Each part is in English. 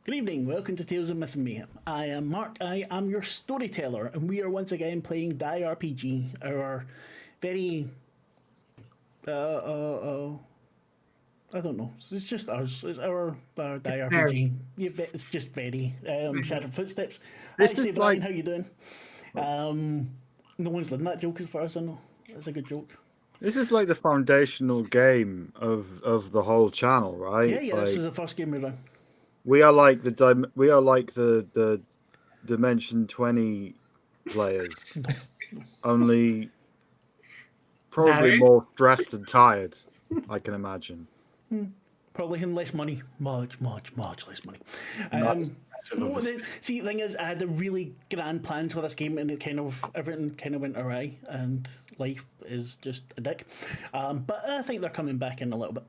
Good evening, welcome to Tales of Myth and Mayhem. I am Mark, I am your storyteller, and we are once again playing Die RPG, our very, I don't know, it's just us, it's our Die It's RPG. very, Yeah, it's just very, very. Shattered Footsteps. This Ashleigh, is Brian, like how you doing? No one's done that joke as far as I know. That's a good joke. the foundational game of the whole channel, Yeah, right? yeah, this was the first game we ran. We are like the Dimension 20 players, only probably No, more stressed and tired. I can imagine. Probably having less money. Much less money. Not Um, massive no, of a see, the thing is, I had a really grand plans for this game, and everything kind of went awry, and life is just a dick. But I think they're coming back in a little bit.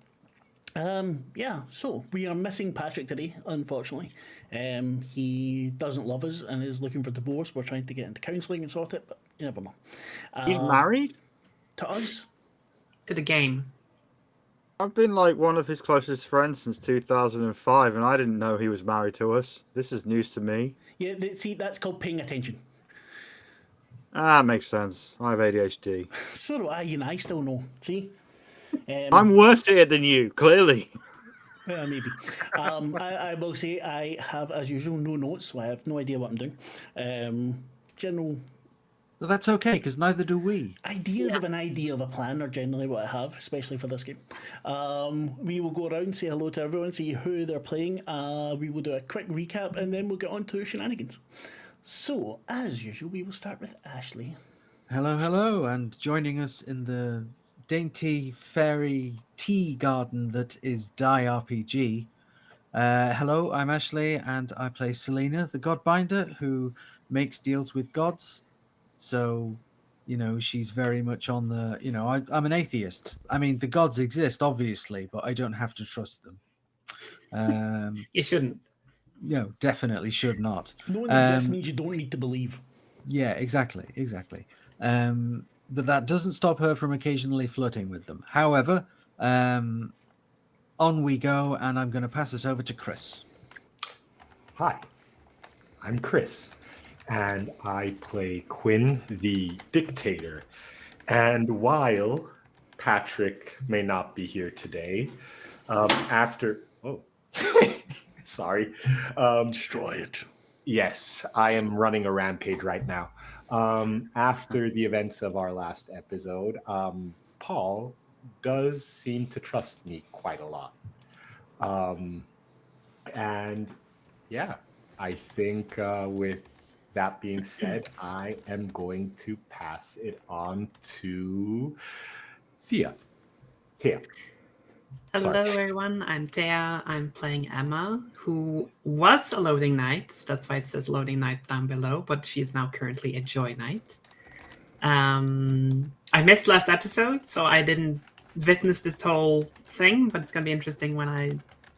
Yeah, so we are missing Patrick today, unfortunately. He doesn't love us and is looking for divorce. We're trying to get into counselling and sort it, but you never know. He's married? To us, to the game. I've been like one of his closest friends since 2005, and I didn't know he was married to us. This is news to me. yeah, see, that's called paying attention. Ah, makes sense. I have ADHD. So do I, and I still know. See? I'm worse here than you, clearly. Yeah, maybe. I will say I have, as usual, no notes, so I have no idea what I'm doing. General Well, that's okay, because neither do we. ideas of an idea of a plan are generally what I have, especially for this game. We will go around, say hello to everyone, see who they're playing. We will do a quick recap, and then we'll get on to shenanigans. So, as usual, we will start with Ashleigh. Hello, hello, and joining us in the dainty fairy tea garden that is Die RPG. Hello, I'm Ashleigh, and I play Selena, the Godbinder, who makes deals with gods. So, she's very much on the, I'm an atheist. I mean, the gods exist, obviously, but I don't have to trust them. You shouldn't. Definitely should not. Knowing that exists means you don't need to believe. Yeah, exactly. But that doesn't stop her from occasionally flirting with them. However, on we go, and I'm going to pass this over to Chris. Hi, I'm Chris, and I play Quinn, the dictator. And while Patrick may not be here today, sorry. Destroy it. Yes, I am running a rampage right now. After the events of our last episode, Paul does seem to trust me quite a lot. And yeah, I think with that being said, I am going to pass it on to Thea. Thea. Hello, Sorry. everyone. I'm Thea. I'm playing Emma, who was a loading knight. That's why it says loading knight down below, but she's now currently a joy knight. I missed last episode, so I didn't witness this whole thing, but it's going to be interesting when I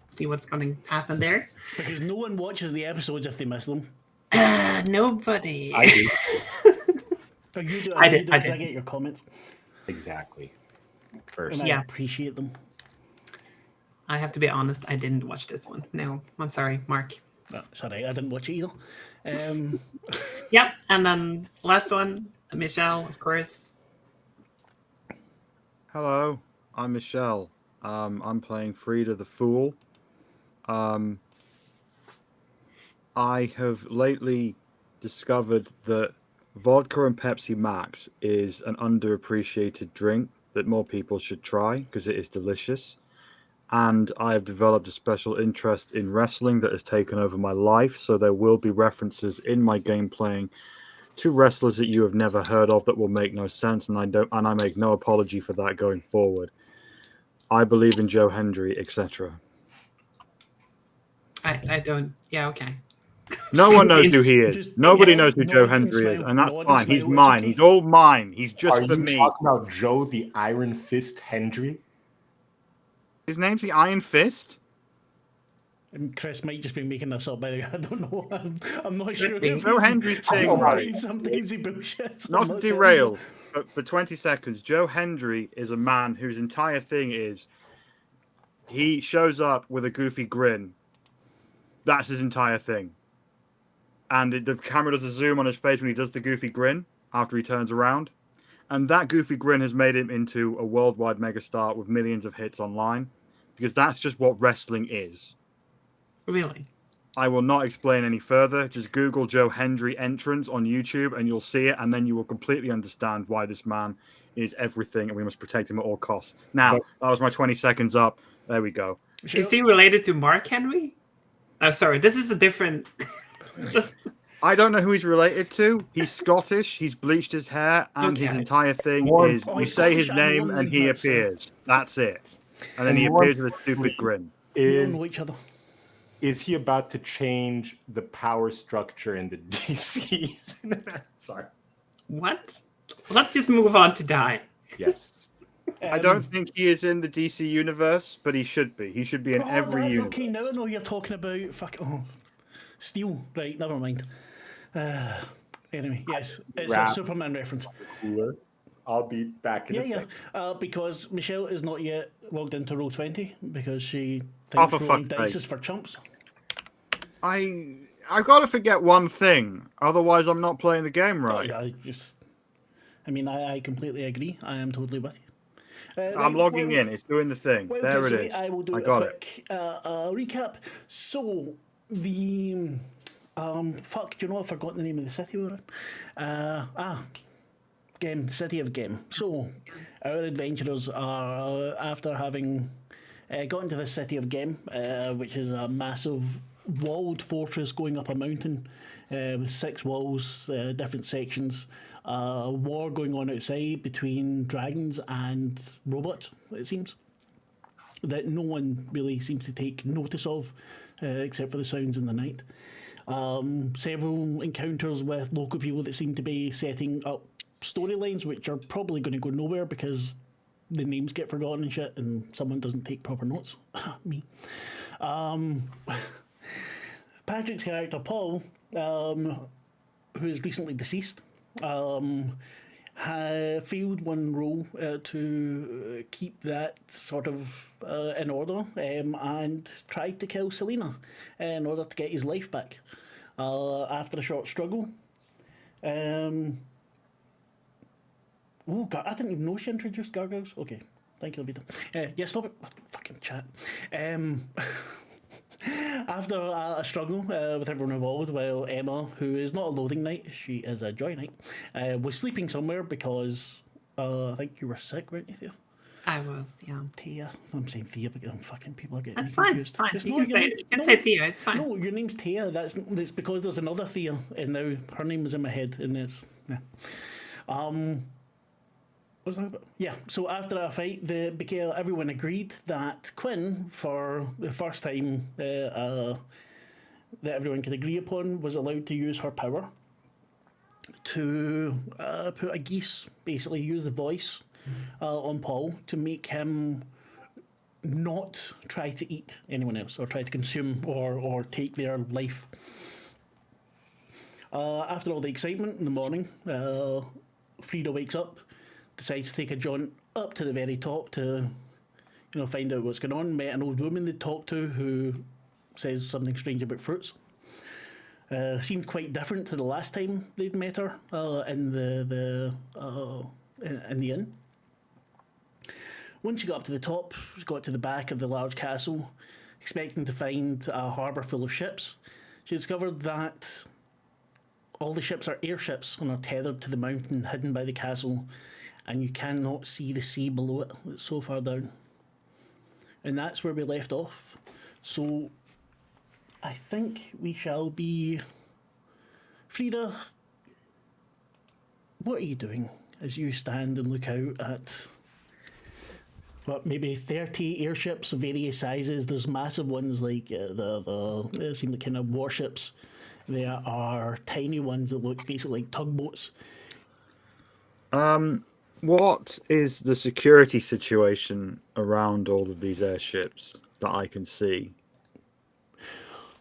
see what's going to happen there. Because no one watches the episodes if they miss them. Nobody. I do. Or you do, I did, because I I did. get your comments, Exactly. and First. I Yeah. appreciate them. I have to be honest, I didn't watch this one. No, I'm sorry, Mark. Oh, sorry, I didn't watch it either. Yep, and then last one, Michelle, of course. Hello, I'm Michelle. I'm playing Frida the Fool. I have lately discovered that vodka and Pepsi Max is an underappreciated drink that more people should try because it is delicious. And I have developed a special interest in wrestling that has taken over my life. So there will be references in my game playing to wrestlers that you have never heard of that will make no sense, and I make no apology for that going forward. I believe in Joe Hendry, etc. I don't. Yeah, okay. No one knows who he is. Just Nobody nod- knows who Joe nod and Hendry is, smile. and that's Nod and fine. He's smile, it's mine. okay. He's all mine. He's Are just for you me. talking about Joe the Iron Fist Hendry? His name's the Iron Fist. And Chris might just be making this up, by the way. I don't know. I'm not sure. be. If Joe Hendry's thing, right? Sometimes he bullshits. I'm Not to saying derail, but for 20 seconds, Joe Hendry is a man whose entire thing is he shows up with a goofy grin That's his entire thing. And the camera does a zoom on his face when he does the goofy grin after he turns around. And that goofy grin has made him into a worldwide megastar with millions of hits online, because that's just what wrestling is. Really? I will not explain any further. Just Google Joe Hendry entrance on YouTube and you'll see it, and then you will completely understand why this man is everything and we must protect him at all costs. Now, that was my 20 seconds up. There we go. Is he related to Mark Henry? Oh, sorry, this is a different... I don't know who he's related to. He's Scottish. He's bleached his hair, and his entire thing is you say his name and he appears. That's it. And then he appears with a stupid grin. Is he about to change the power structure in the DCs? Sorry. What? Let's just move on to Die. Yes. I don't think he is in the DC universe, but he should be. He should be in every universe. Okay, now I know you're talking about Steel. Right, never mind. Anyway, yes, it's a Superman reference. Cooler. I'll be back in a second. Because Michelle is not yet logged into Roll20 because she thinks rolling dice is for chumps. I've got to forget one thing, otherwise I'm not playing the game right. I completely agree. I am totally with you. I'm logging in. It's doing the thing. There it is. I will do a quick recap. So the do you know I've forgotten the name of the city we're in? City of Game. So our adventurers are after having gotten to the City of Game, which is a massive walled fortress going up a mountain with 6 walls, different sections. War going on outside between dragons and robots, it seems, that no one really seems to take notice of, except for the sounds in the night. Several encounters with local people that seem to be setting up storylines which are probably going to go nowhere because the names get forgotten and shit and someone doesn't take proper notes. Me. Patrick's character Paul, who is recently deceased, failed one role to keep that sort of in order, and tried to kill Selena in order to get his life back. After a short struggle, oh God, I didn't even know she introduced gargoyles. Okay, thank you, Levita. Yes, stop it. Fucking chat. After a struggle with everyone involved, while Emma, who is not a loading night, she is a joy night, was sleeping somewhere because I think you were sick, weren't you, Thea? I was, yeah. Thea. I'm saying Thea because fucking people are getting That's confused. Fine. You can say Thea, it's fine. No, your name's Thea. That's because there's another Thea, and now her name is in my head, and it's What was that about? Yeah, so after a fight, everyone agreed that Quinn, for the first time that everyone could agree upon, was allowed to use her power to put a geese, basically use the voice on Paul to make him not try to eat anyone else or try to consume or take their life. After all the excitement in the morning, Frida wakes up, decides to take a jaunt up to the very top to, find out what's going on. Met an old woman they talked to who says something strange about fruits. Seemed quite different to the last time they'd met her in the inn. Once she got up to the top, she got to the back of the large castle, expecting to find a harbour full of ships. She discovered that all the ships are airships and are tethered to the mountain hidden by the castle, and you cannot see the sea below it. It's so far down. And that's where we left off. So I think we shall be... Frida, what are you doing as you stand and look out at maybe 30 airships of various sizes? There's massive ones like they seem like kind of warships. There are tiny ones that look basically like tugboats. What is the security situation around all of these airships that I can see?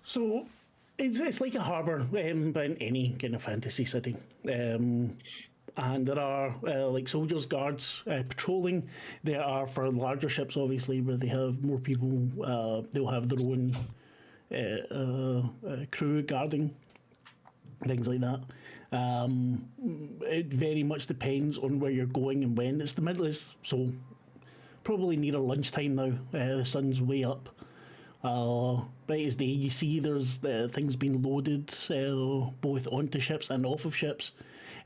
So it's like a harbour, but in any kind of fantasy city. And there are like soldiers, guards patrolling. There are for larger ships, obviously, where they have more people. They'll have their own crew guarding, things like that. It very much depends on where you're going and when. It's the Midlands, so probably nearer lunchtime now. The sun's way up. Bright as day, you see there's things being loaded both onto ships and off of ships.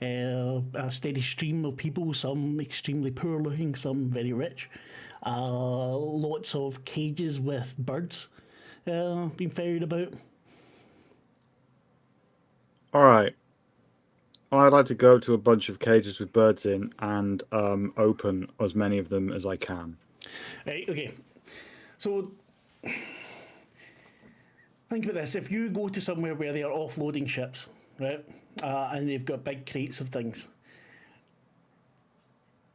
A steady stream of people, some extremely poor looking, some very rich. Lots of cages with birds being ferried about. All right. I'd like to go to a bunch of cages with birds in and open as many of them as I can. Right, okay. So think about this. If you go to somewhere where they are offloading ships, right, and they've got big crates of things,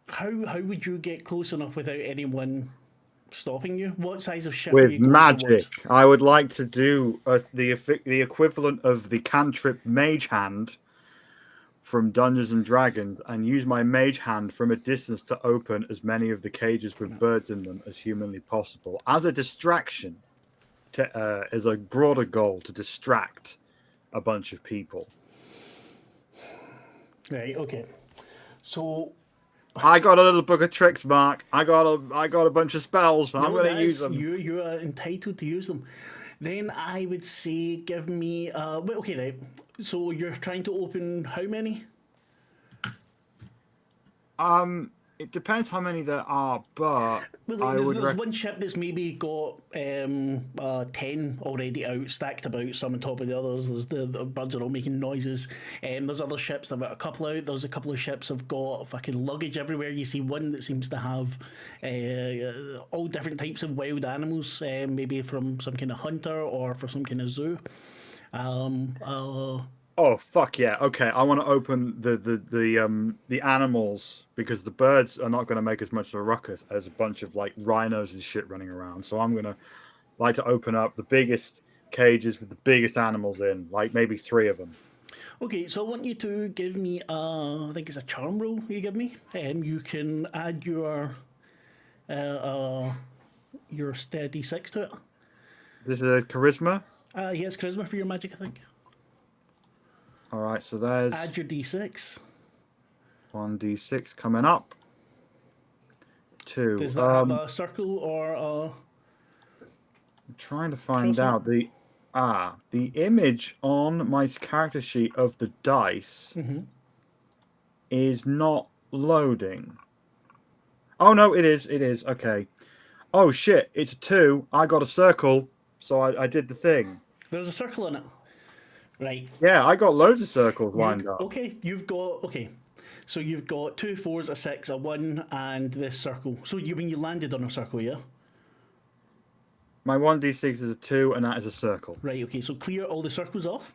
how would you get close enough without anyone stopping you? What size of ship are With you going magic, towards? I would like to do the equivalent of the cantrip Mage Hand from Dungeons and Dragons and use my Mage Hand from a distance to open as many of the cages with birds in them as humanly possible as a distraction, as a broader goal to distract a bunch of people. Right, okay. So I got a little book of tricks, Mark. I got a bunch of spells. I'm going to use them. You are entitled to use them. Then I would say give me well, okay, right. So you're trying to open how many? It depends how many there are, but Well, there's one ship that's maybe got 10 already out, stacked about, some on top of the others. There's the birds are all making noises. There's other ships that have got a couple out. There's a couple of ships have got fucking luggage everywhere. You see one that seems to have all different types of wild animals, maybe from some kind of hunter or for some kind of zoo. Oh fuck yeah! Okay, I want to open the animals because the birds are not going to make as much of a ruckus as a bunch of like rhinos and shit running around. So I'm gonna like to open up the biggest cages with the biggest animals in, like maybe 3 of them. Okay, so I want you to give me, I think it's a charm roll you give me. You can add your steady 6 to it. This is a charisma. Yes, charisma for your magic, I think. All right, so there's Add your d6. 1d6 coming up. 2. Does that have a circle or a... I'm trying to find cross out the image on my character sheet of the dice is not loading. Oh no, it is. It is. Okay. Oh shit, it's a 2. I got a circle, so I did the thing. There's a circle in it. Right. Yeah, I got loads of circles lined up. Okay, so you've got 2 4s, a 6, a 1, and this circle. So you mean you landed on a circle, yeah? My 1d6 is a 2, and that is a circle. Right, okay, so clear all the circles off.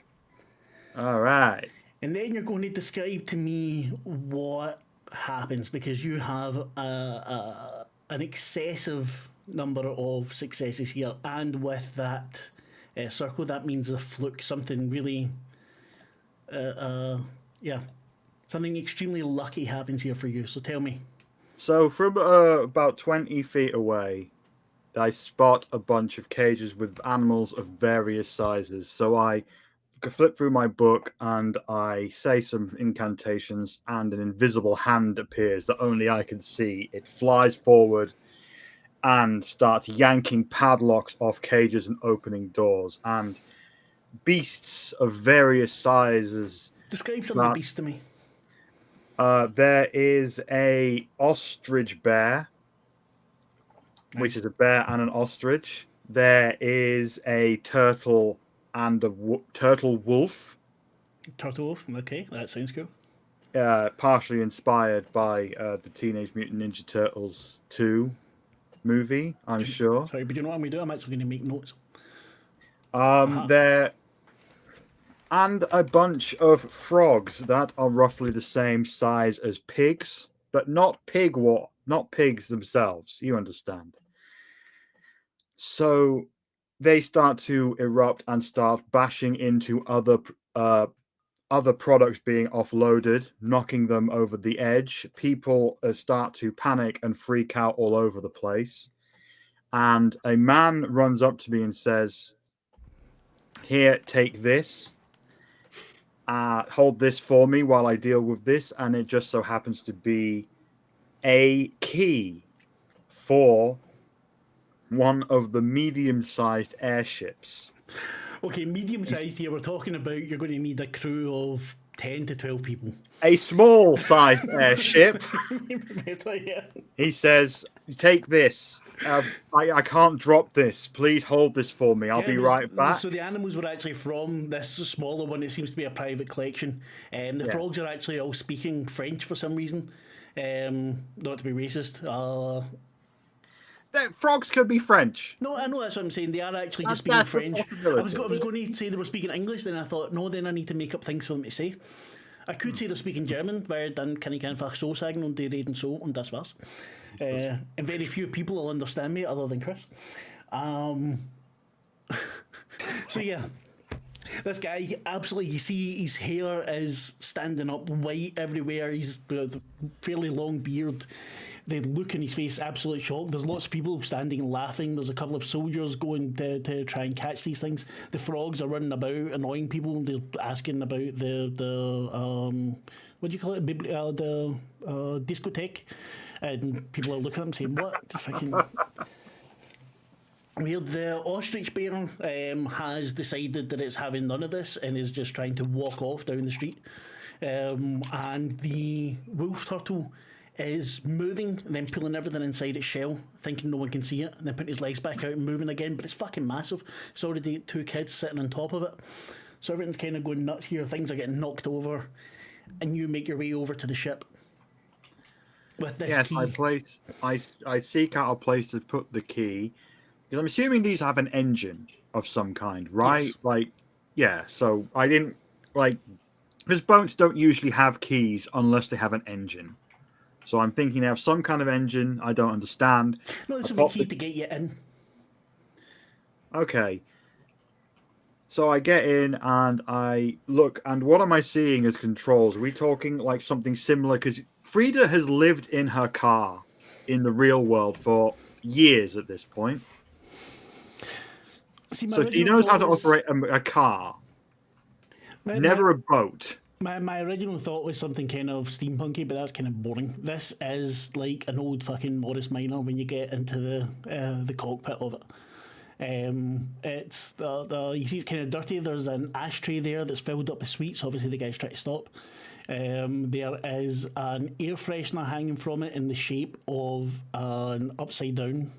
All right. And then you're going to describe to me what happens because you have an excessive number of successes here, and with that circle, that means a fluke, something really, something extremely lucky happens here for you. So tell me. So from about 20 feet away, I spot a bunch of cages with animals of various sizes. So I flip through my book and I say some incantations, and an invisible hand appears that only I can see. It flies forward and starts yanking padlocks off cages and opening doors, and beasts of various sizes. Describe some of the beasts to me. There is a ostrich bear, which is a bear and an ostrich. There is a turtle and a turtle wolf. Turtle wolf, okay, that sounds cool. Partially inspired by the Teenage Mutant Ninja Turtles 2 movie, I'm sure. Sorry, but you know what I'm going to do? I'm actually going to make notes. There and a bunch of frogs that are roughly the same size as pigs, but not pigs themselves. You understand. So they start to erupt and start bashing into other products being offloaded, knocking them over the edge. People start to panic and freak out all over the place. And a man runs up to me and says, Here, take this. Hold this for me while I deal with this, and it just so happens to be a key for one of the medium-sized airships. Okay, medium-sized here. We're talking about you're going to need a crew of 10 to 12 people. A small-sized airship. Yeah. He says, "Take this. I can't drop this. Please hold this for me. I'll be right back." So the animals were actually from this smaller one. It seems to be a private collection. The frogs are actually all speaking French for some reason. Not to be racist. Frogs could be French. No, I know that's what I'm saying. They are actually just speaking That's a French. I possibility. was going to say they were speaking English, then I thought, no, then I need to make up things for them to say. I could say they're speaking German, weil dann kann ich einfach so sagen und die reden so und das war's. And very few people will understand me other than Chris. So yeah, this guy, absolutely, you see his hair is standing up white everywhere. He's got a fairly long beard. The look in his face, absolute shock. There's lots of people standing and laughing. There's a couple of soldiers going to try and catch these things. The frogs are running about, annoying people. They're asking about the what do you call it? The discotheque. And people are looking at them saying, what the fucking... Weird. The ostrich bear has decided that it's having none of this and is just trying to walk off down the street. And the wolf turtle is moving and then pulling everything inside its shell, thinking no one can see it, and then putting his legs back out and moving again. But it's fucking massive. It's already 2 kids sitting on top of it. So everything's kind of going nuts here. Things are getting knocked over, and you make your way over to the ship with this key. I seek out a place to put the key, because I'm assuming these have an engine of some kind, right? Yes. So I didn't because boats don't usually have keys unless they have an engine. So I'm thinking they have some kind of engine. I don't understand. No, this will be key to get you in. Okay. So I get in and I look, and what am I seeing as controls? Are we talking like something similar? Because Frida has lived in her car in the real world for years at this point. See, so she knows how to operate a car. Never a boat. My original thought was something kind of steampunky, but that's kind of boring. This is like an old fucking Morris Minor when you get into the cockpit of it. It's you see it's kind of dirty. There's an ashtray there that's filled up with sweets. Obviously, the guy's trying to stop. There is an air freshener hanging from it in the shape of an upside down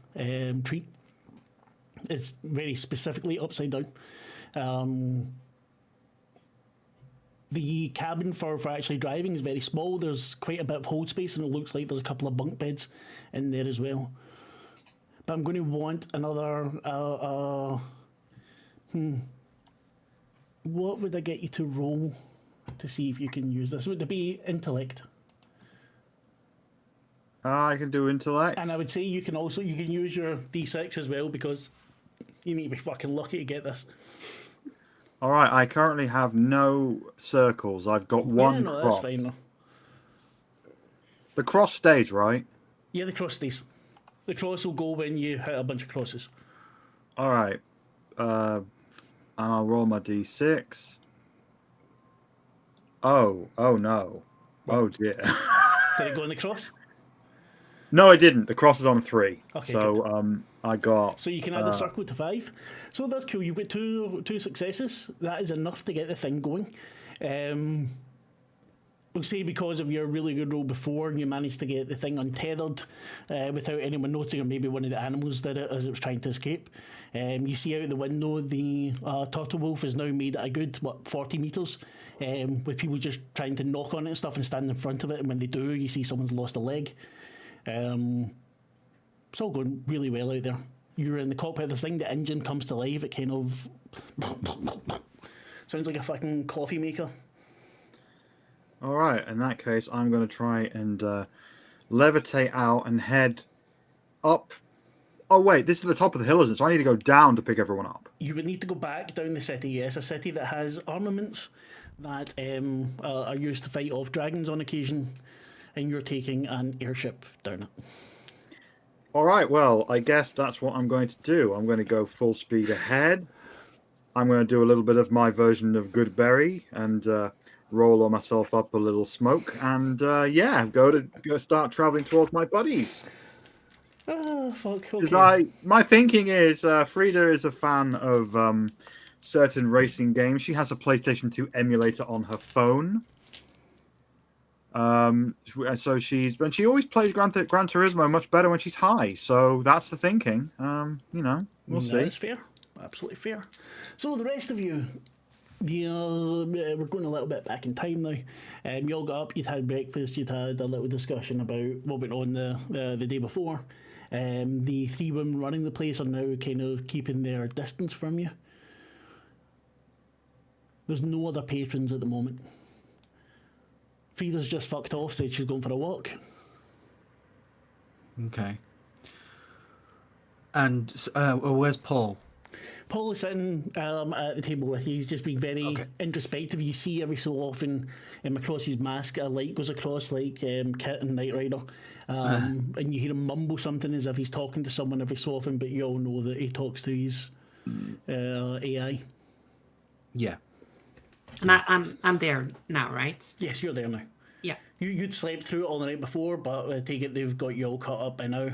tree. It's very specifically upside down. The cabin for actually driving is very small. There's quite a bit of hold space, and it looks like there's a couple of bunk beds in there as well. But I'm going to want another... What would I get you to roll to see if you can use this? Would it be intellect? I can do intellect. And I would say you can use your D6 as well, because you need to be fucking lucky to get this. All right, I currently have no circles. I've got one cross. That's fine though. The cross stays, right? Yeah, the cross stays. The cross will go when you hit a bunch of crosses. All right. And I'll roll my D6. Oh no. Oh dear. Did it go in the cross? No, I didn't. The cross is on 3. Okay, so good. I got. So you can add a circle to 5. So that's cool. You've got two successes. That is enough to get the thing going. We'll say because of your really good roll before, you managed to get the thing untethered without anyone noticing, or maybe one of the animals did it as it was trying to escape. You see out the window the turtle wolf is now made at a good 40 metres, with people just trying to knock on it and stuff and stand in front of it, and when they do, you see someone's lost a leg. It's all going really well out there. You're in the cockpit of this thing, the engine comes to life, it kind of sounds like a fucking coffee maker. All right, in that case, I'm going to try and levitate out and head up. Oh, wait, this is the top of the hill, isn't it? So I need to go down to pick everyone up. You would need to go back down the city, yes. A city that has armaments that are used to fight off dragons on occasion, and you're taking an airship down it. All right, well, I guess that's what I'm going to do. I'm going to go full speed ahead. I'm going to do a little bit of my version of Goodberry and roll on myself up a little smoke, and go start traveling towards my buddies. Fuck. Because Okay. my thinking is Frida is a fan of certain racing games. She has a PlayStation 2 emulator on her phone. So she always plays Gran Turismo much better when she's high. So that's the thinking. We'll see. That's fair. Absolutely fair. So the rest of you, we're going a little bit back in time now. You all got up, you'd had breakfast, you'd had a little discussion about what went on the day before. The three women running the place are now kind of keeping their distance from you. There's no other patrons at the moment. Frida's just fucked off, said she's going for a walk. Okay. And where's Paul? Paul is sitting at the table with you. He's just being very introspective. You see every so often across his mask a light goes across like Kit and Knight Rider. And you hear him mumble something as if he's talking to someone every so often, but you all know that he talks to his AI. Yeah. And I'm there now, right? Yes, you're there now. Yeah. You'd slept through it all the night before, but I take it they've got you all caught up by now.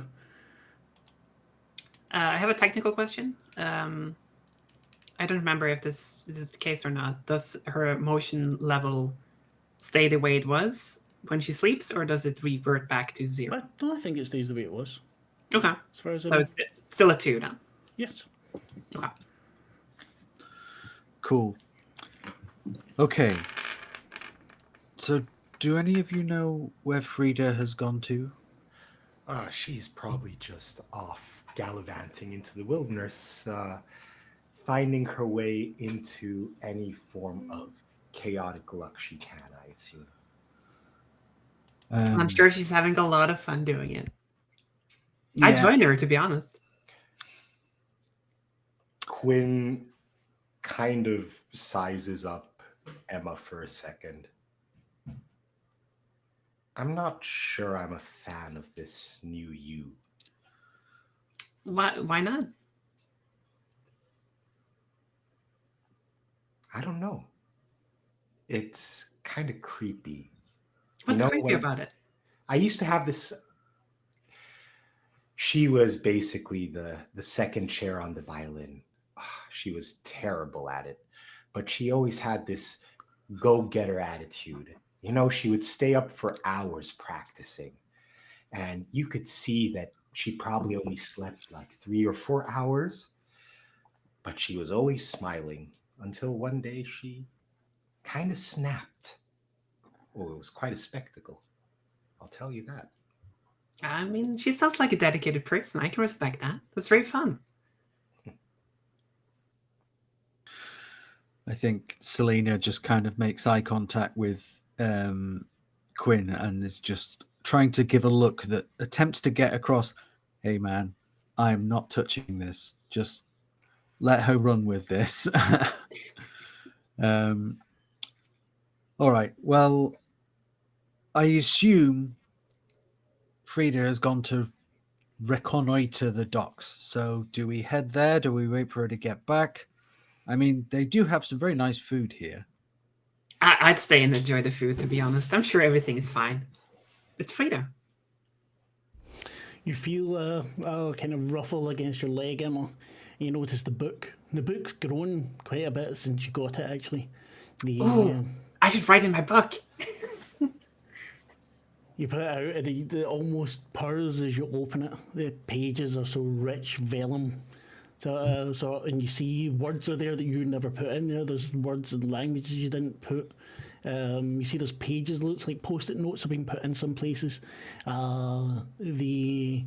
I have a technical question. I don't remember if this is the case or not. Does her emotion level stay the way it was when she sleeps, or does it revert back to 0? I think it stays the way it was. Okay. As far as I So know. it's still a 2 then. Yes. Okay. Cool. Okay. So, do any of you know where Frida has gone to? She's probably just off gallivanting into the wilderness, finding her way into any form of chaotic luck she can, I assume. I'm sure she's having a lot of fun doing it. Yeah. I joined her, to be honest. Quinn kind of sizes up Emma for a second. I'm not sure I'm a fan of this new you. Why not? I don't know. It's kind of creepy. What's creepy about it? I used to have this. She was basically the second chair on the violin. She was terrible at it, but she always had this go-getter attitude. She would stay up for hours practicing, and you could see that she probably only slept like 3 or 4 hours, but she was always smiling until one day she kind of snapped. Oh, it was quite a spectacle. I'll tell you that. I mean, she sounds like a dedicated person. I can respect that. That's very fun. I think Selena just kind of makes eye contact with Quinn and is just trying to give a look that attempts to get across, hey man, I'm not touching this. Just let her run with this. All right. Well, I assume Frida has gone to reconnoiter the docks. So do we head there? Do we wait for her to get back? I mean, they do have some very nice food here. I'd stay and enjoy the food, to be honest. I'm sure everything is fine. It's Frida. You feel a kind of ruffle against your leg, Emma. You notice the book. The book's grown quite a bit since you got it, actually. I should write in my book. You put it out and it almost purrs as you open it. The pages are so rich, vellum. And you see words are there that you never put in there. There's words and languages you didn't put. You see there's pages, looks like post-it notes have been put in some places. The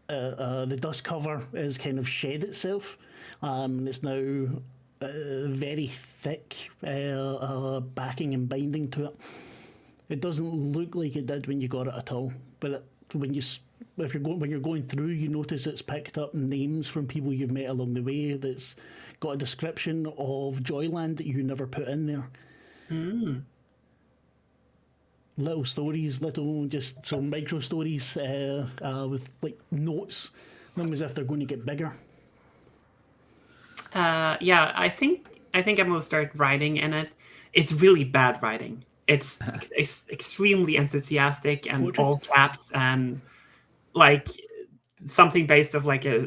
dust cover is kind of shed itself. It's now very thick backing and binding to it. It doesn't look like it did when you got it at all. But when you're going through, you notice it's picked up names from people you've met along the way. That's got a description of Joyland that you never put in there. Little stories, just some micro stories with like notes, them as if they're going to get bigger. Yeah, I think I'm gonna start writing in it. It's really bad writing. It's extremely enthusiastic and Poetry? all caps and like something based of like a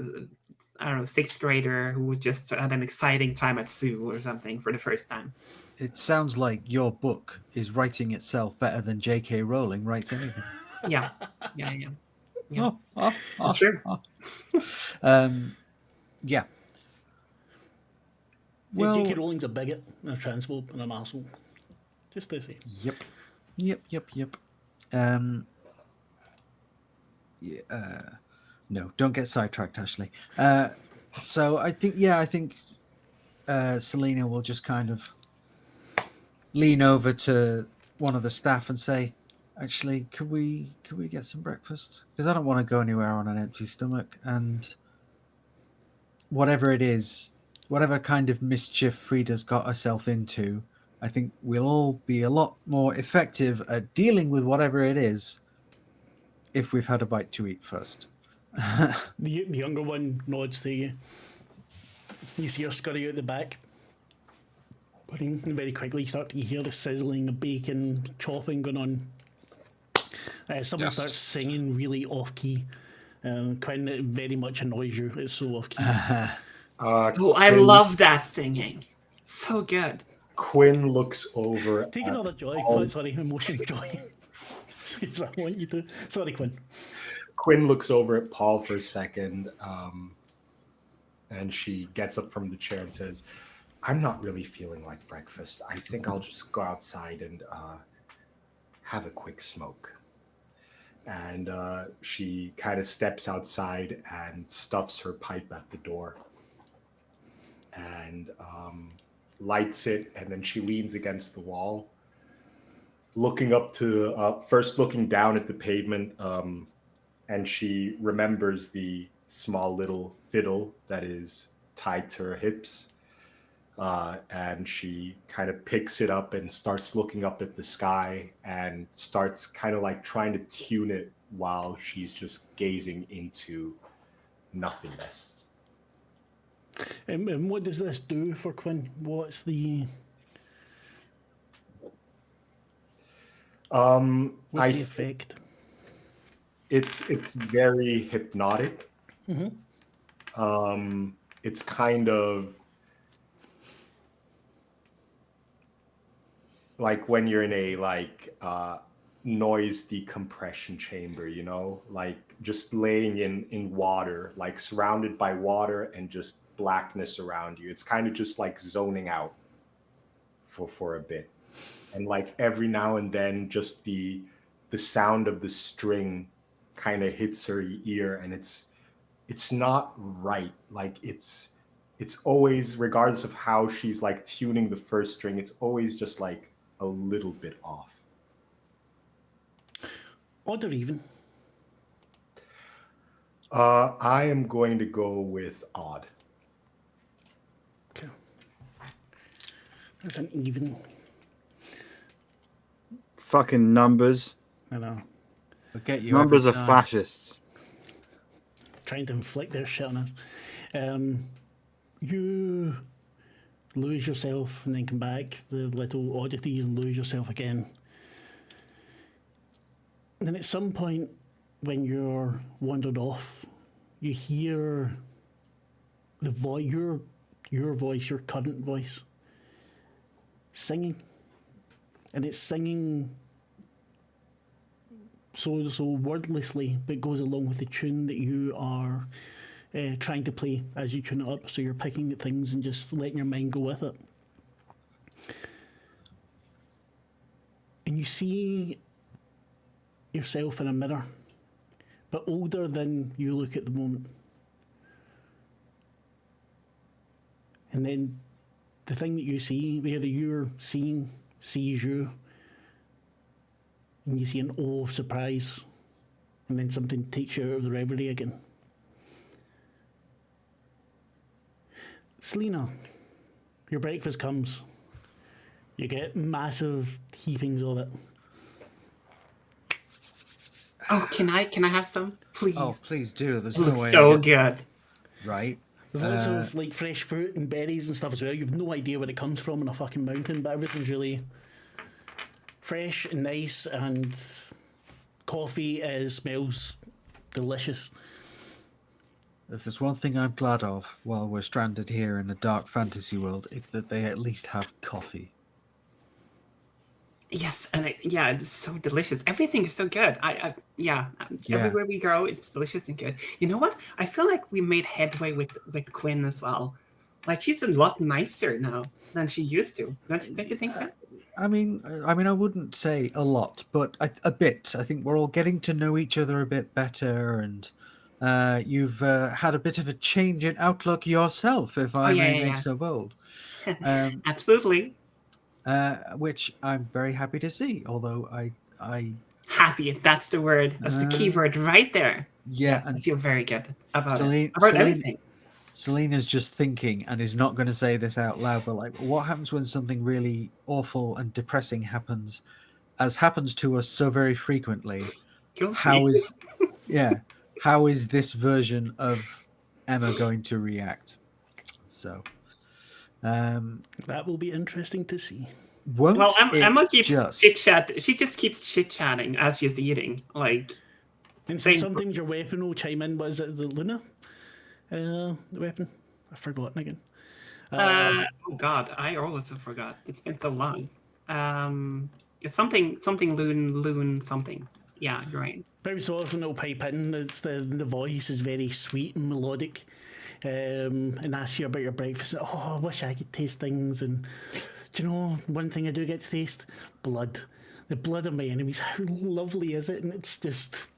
I don't know, sixth grader who just had an exciting time at zoo or something for the first time. It sounds like your book is writing itself better than J.K. Rowling writes anything. Yeah, yeah, yeah, yeah. Oh, It's true. Yeah. Yeah, J.K. Well, Rowling's a bigot and a transphobe and an arsehole. Just to say. yep. Um, yeah, no, don't get sidetracked, Ashley. So I think Selena will just kind of lean over to one of the staff and say, "Actually, could we get some breakfast? Because I don't want to go anywhere on an empty stomach. And whatever it is, whatever kind of mischief Frida's got herself into, I think we'll all be a lot more effective at dealing with whatever it is if we've had a bite to eat first." The younger one nods to you. You see her scurry out the back. And very quickly you start to hear the sizzling of bacon, chopping going on. Someone Yes. starts singing really off key. Quinn, it very much annoys you. It's so off key. Oh, I love that singing. So good. Quinn looks over. Take at another joy. Paul. Sorry, emotion joy. Yes, I want you to. Sorry, Quinn. Quinn looks over at Paul for a second, and she gets up from the chair and says, "I'm not really feeling like breakfast. I think I'll just go outside and have a quick smoke." And she kind of steps outside and stuffs her pipe at the door and lights it, and then she leans against the wall, looking up to first looking down at the pavement, and she remembers the small little fiddle that is tied to her hips, and she kind of picks it up and starts looking up at the sky and starts kind of like trying to tune it while she's just gazing into nothingness. And what does this do for Quinn? What's the I the effect? It's very hypnotic. It's kind of like when you're in a noise decompression chamber, you know, like just laying in water, like surrounded by water and just blackness around you. It's kind of just like zoning out for a bit, and like every now and then just the sound of the string kind of hits her ear, and it's not right. Like it's always, regardless of how she's like tuning the first string, it's always just like a little bit off. Odd or even? I am going to go with odd. Okay. That's an even. Fucking numbers. I know. I'll get you Numbers are every time. fascists. Trying to inflict their shit on us. You lose yourself and then come back, the little oddities, and lose yourself again. And then at some point, when you're wandered off, you hear the voice, your voice, your current voice, singing, and it's singing so wordlessly, but goes along with the tune that you are trying to play as you tune it up. So you're picking at things and just letting your mind go with it. And you see yourself in a mirror, but older than you look at the moment. And then the thing that you see, whether you're seeing, sees you, and you see an awe of surprise, and then something takes you out of the reverie again. Selena, your breakfast comes. You get massive heapings of it. Oh, can I have some, please? Oh, please do. There's It no looks way. so good. Right. There's lots of like fresh fruit and berries and stuff as well. You've no idea where it comes from in a fucking mountain, but everything's really fresh and nice, and coffee smells delicious. If there's one thing I'm glad of while we're stranded here in the dark fantasy world, it's that they at least have coffee. Yes, and it's so delicious. Everything is so good. Everywhere we go, it's delicious and good. You know what? I feel like we made headway with Quinn as well. Like, she's a lot nicer now than she used to. Don't you think so? I mean, I wouldn't say a lot, but a bit. I think we're all getting to know each other a bit better, and you've had a bit of a change in outlook yourself, if I may make so bold. Absolutely. Which I'm very happy to see, although I happy, that's the word. That's the key word right there. Yeah, yes, I feel very good about everything. Selena's just thinking and is not going to say this out loud, but like, what happens when something really awful and depressing happens, as happens to us so very frequently? How is this version of Emma going to react? So that will be interesting to see. Emma keeps chit-chat. She just keeps chit-chatting as she's eating. Like, and sometimes your weapon will chime in. What is it? The Luna? The weapon? I've forgotten again. Oh God, I always forgot. It's been so long. It's something loon something. Yeah, you're right. Very so often it'll pipe in. It's the voice is very sweet and melodic. And ask you about your breakfast. Oh, I wish I could taste things. And do you know one thing I do get to taste? Blood. The blood of my enemies. How lovely is it? And it's just,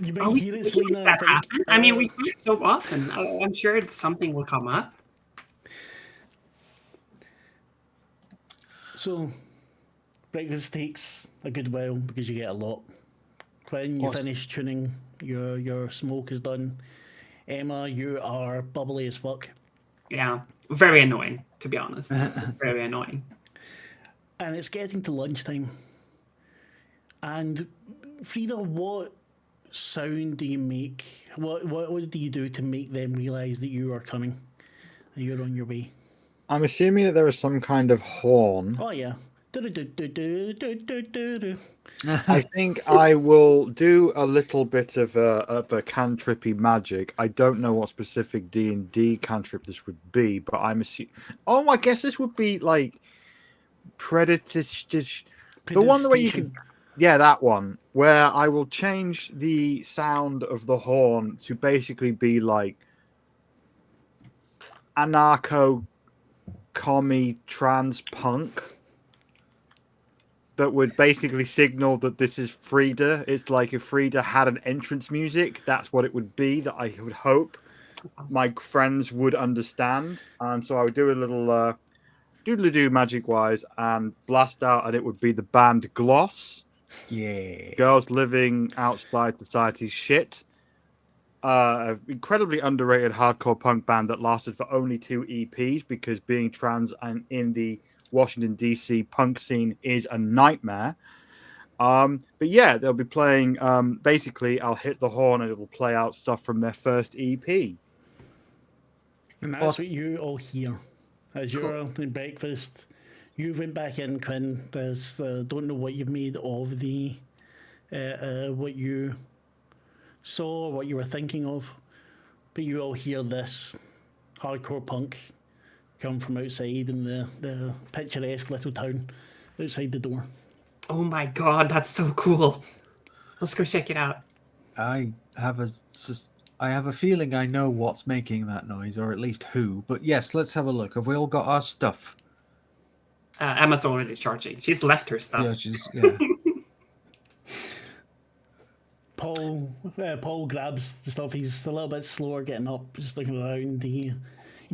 you might hear it, Selena. I mean, we do it so often. I'm sure something will come up. So, breakfast takes a good while because you get a lot. When you finish tuning, your smoke is done. Emma, you are bubbly as fuck. Yeah, very annoying, to be honest. Very annoying. And it's getting to lunchtime. And Frida, what sound do you make? What do you do to make them realise that you are coming? That you're on your way? I'm assuming that there is some kind of horn. Oh, yeah. I think I will do a little bit of a cantrippy magic. I don't know what specific D&D cantrip this would be, but I'm assuming... Oh, I guess this would be like Predator... The one where you can... Yeah, that one. Where I will change the sound of the horn to basically be like anarcho-commie trans punk. That would basically signal that this is Frida. It's like if Frida had an entrance music, that's what it would be, that I would hope my friends would understand. And so I would do a little doodle-doo magic-wise and blast out, and it would be the band Gloss. Yeah. Girls living outside society's shit. An incredibly underrated hardcore punk band that lasted for only 2 EPs because being trans and in the Washington, D.C. punk scene is a nightmare. But yeah, they'll be playing... basically, I'll hit the horn and it will play out stuff from their first EP. And that's what you all hear. As you're in breakfast, you went back in, Quinn. Don't know what you've made of the... what you saw, what you were thinking of. But you all hear this hardcore punk come from outside in the picturesque little town outside the door. Oh my God, that's so cool. Let's go check it out. I have a feeling I know what's making that noise, or at least who. But yes, let's have a look. Have we all got our stuff? Emma's already charging. She's left her stuff. Yeah. Paul grabs the stuff. He's a little bit slower getting up, just looking around. You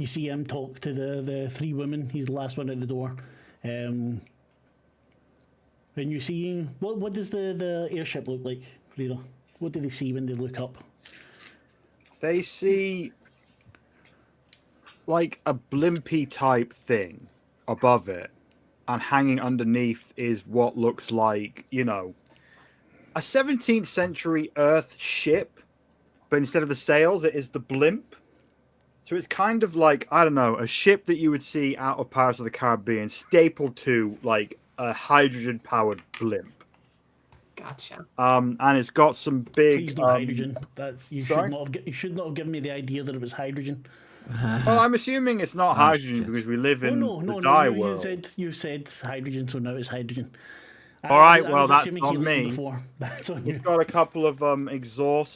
see him talk to the 3 women. He's the last one at the door. And you see... What does the airship look like, Frida? What do they see when they look up? They see like a blimpy type thing above it. And hanging underneath is what looks like, a 17th century Earth ship. But instead of the sails, it is the blimp. So it's kind of like, I don't know, a ship that you would see out of Pirates of the Caribbean stapled to like a hydrogen-powered blimp. Gotcha. And it's got some big. Please no hydrogen. That's you sorry? should not have given me the idea that it was hydrogen. Well, I'm assuming it's not hydrogen shit. because we live in No, the die you world. you said hydrogen, so now it's hydrogen. All right, I well, was that's assuming on helium me. before. That's on you. We've got a couple of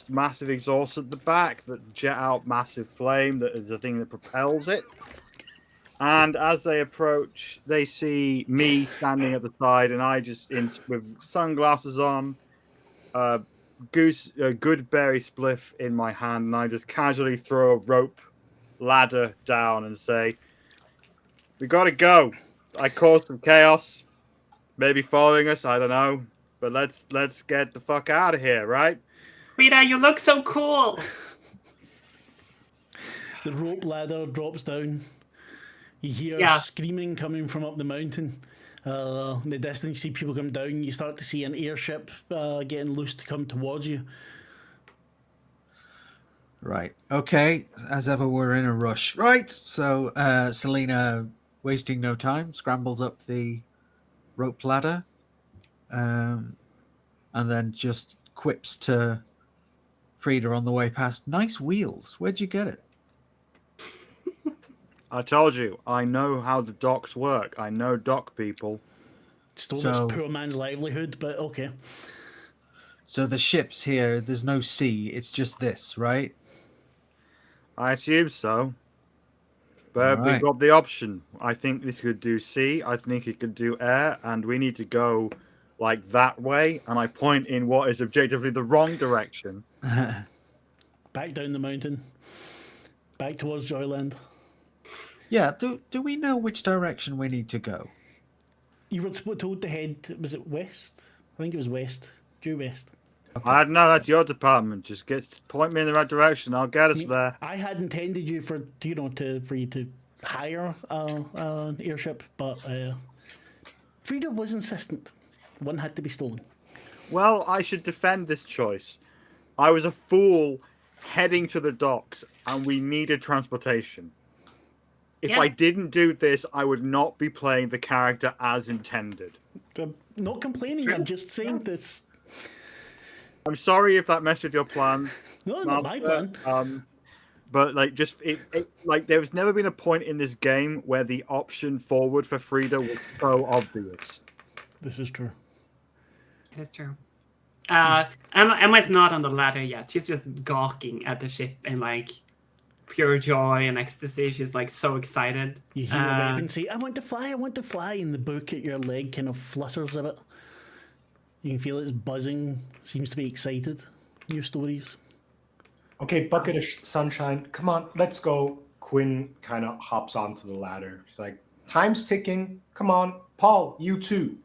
massive exhausts at the back that jet out massive flame. That is the thing that propels it. And as they approach, they see me standing at the side, and I just, with sunglasses on, a good berry spliff in my hand, and I just casually throw a rope ladder down and say, "We gotta go. I caused some chaos. Maybe following us, I don't know. But let's get the fuck out of here, right?" Rita, you look so cool. The rope ladder drops down. You hear screaming coming from up the mountain. In the distance, you see people come down. You start to see an airship getting loose to come towards you. Right. Okay. As ever, we're in a rush. Right. So Selena, wasting no time, scrambles up the rope ladder, and then just quips to Frida on the way past. Nice wheels. Where'd you get it? I told you, I know how the docks work. I know dock people. Still So- this poor man's livelihood, but okay. So the ships here, there's no sea. It's just this, right? I assume so. But we've Alright. got the option. I think this could do sea. I think it could do air. And we need to go like that way. And I point in what is objectively the wrong direction. Back down the mountain. Back towards Joyland. Yeah. Do we know which direction we need to go? You were told to head, was it west? I think it was west. Due west. I don't know. That's your department. Just point me in the right direction. I'll get us there. I had intended you for you to hire an airship, but Frida was insistent. One had to be stolen. Well, I should defend this choice. I was a fool heading to the docks, and we needed transportation. If Yeah. I didn't do this, I would not be playing the character as intended. I'm not complaining. I'm just saying this. I'm sorry if that messed with your plan. No, not my Master. plan. But like, just like there's never been a point in this game where the option forward for Frida was so obvious. This is true. It is true. Emma's not on the ladder yet. She's just gawking at the ship in like pure joy and ecstasy. She's like so excited. You hear a raven say, I want to fly, and the book at your leg kind of flutters a bit. You can feel it's buzzing, seems to be excited. New stories. Okay, bucket of sunshine. Come on, let's go. Quinn kind of hops onto the ladder. She's like, time's ticking. Come on, Paul, you too.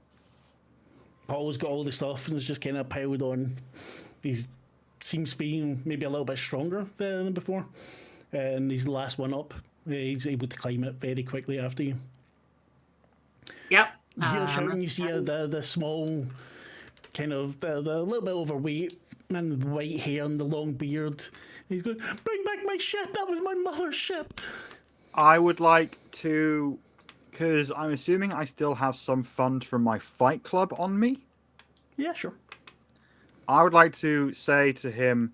Paul's got all the stuff and is just kind of piled on. He seems to be maybe a little bit stronger than before. And he's the last one up. He's able to climb it very quickly after you. Yep. You hear shouting, you see the small, kind of, the little bit overweight man with white hair and the long beard. He's going, bring back my ship, that was my mother's ship. I would like to, because I'm assuming I still have some funds from my fight club on me. Yeah, sure. I would like to say to him,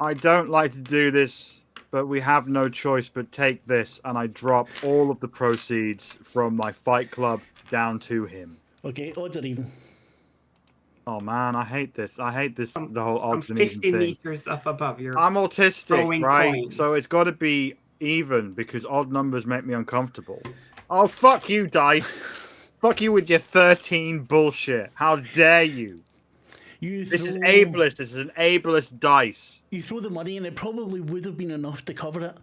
I don't like to do this, but we have no choice but take this, and I drop all of the proceeds from my fight club down to him. Okay, odds are even. Oh man, I hate this. I hate this, the whole From odds and even 50 thing. meters up above your. I'm autistic, throwing right? coins. So it's got to be even because odd numbers make me uncomfortable. Oh, fuck you, dice. Fuck you with your 13 bullshit. How dare you? This is ableist. This is an ableist dice. You throw the money and it probably would have been enough to cover it.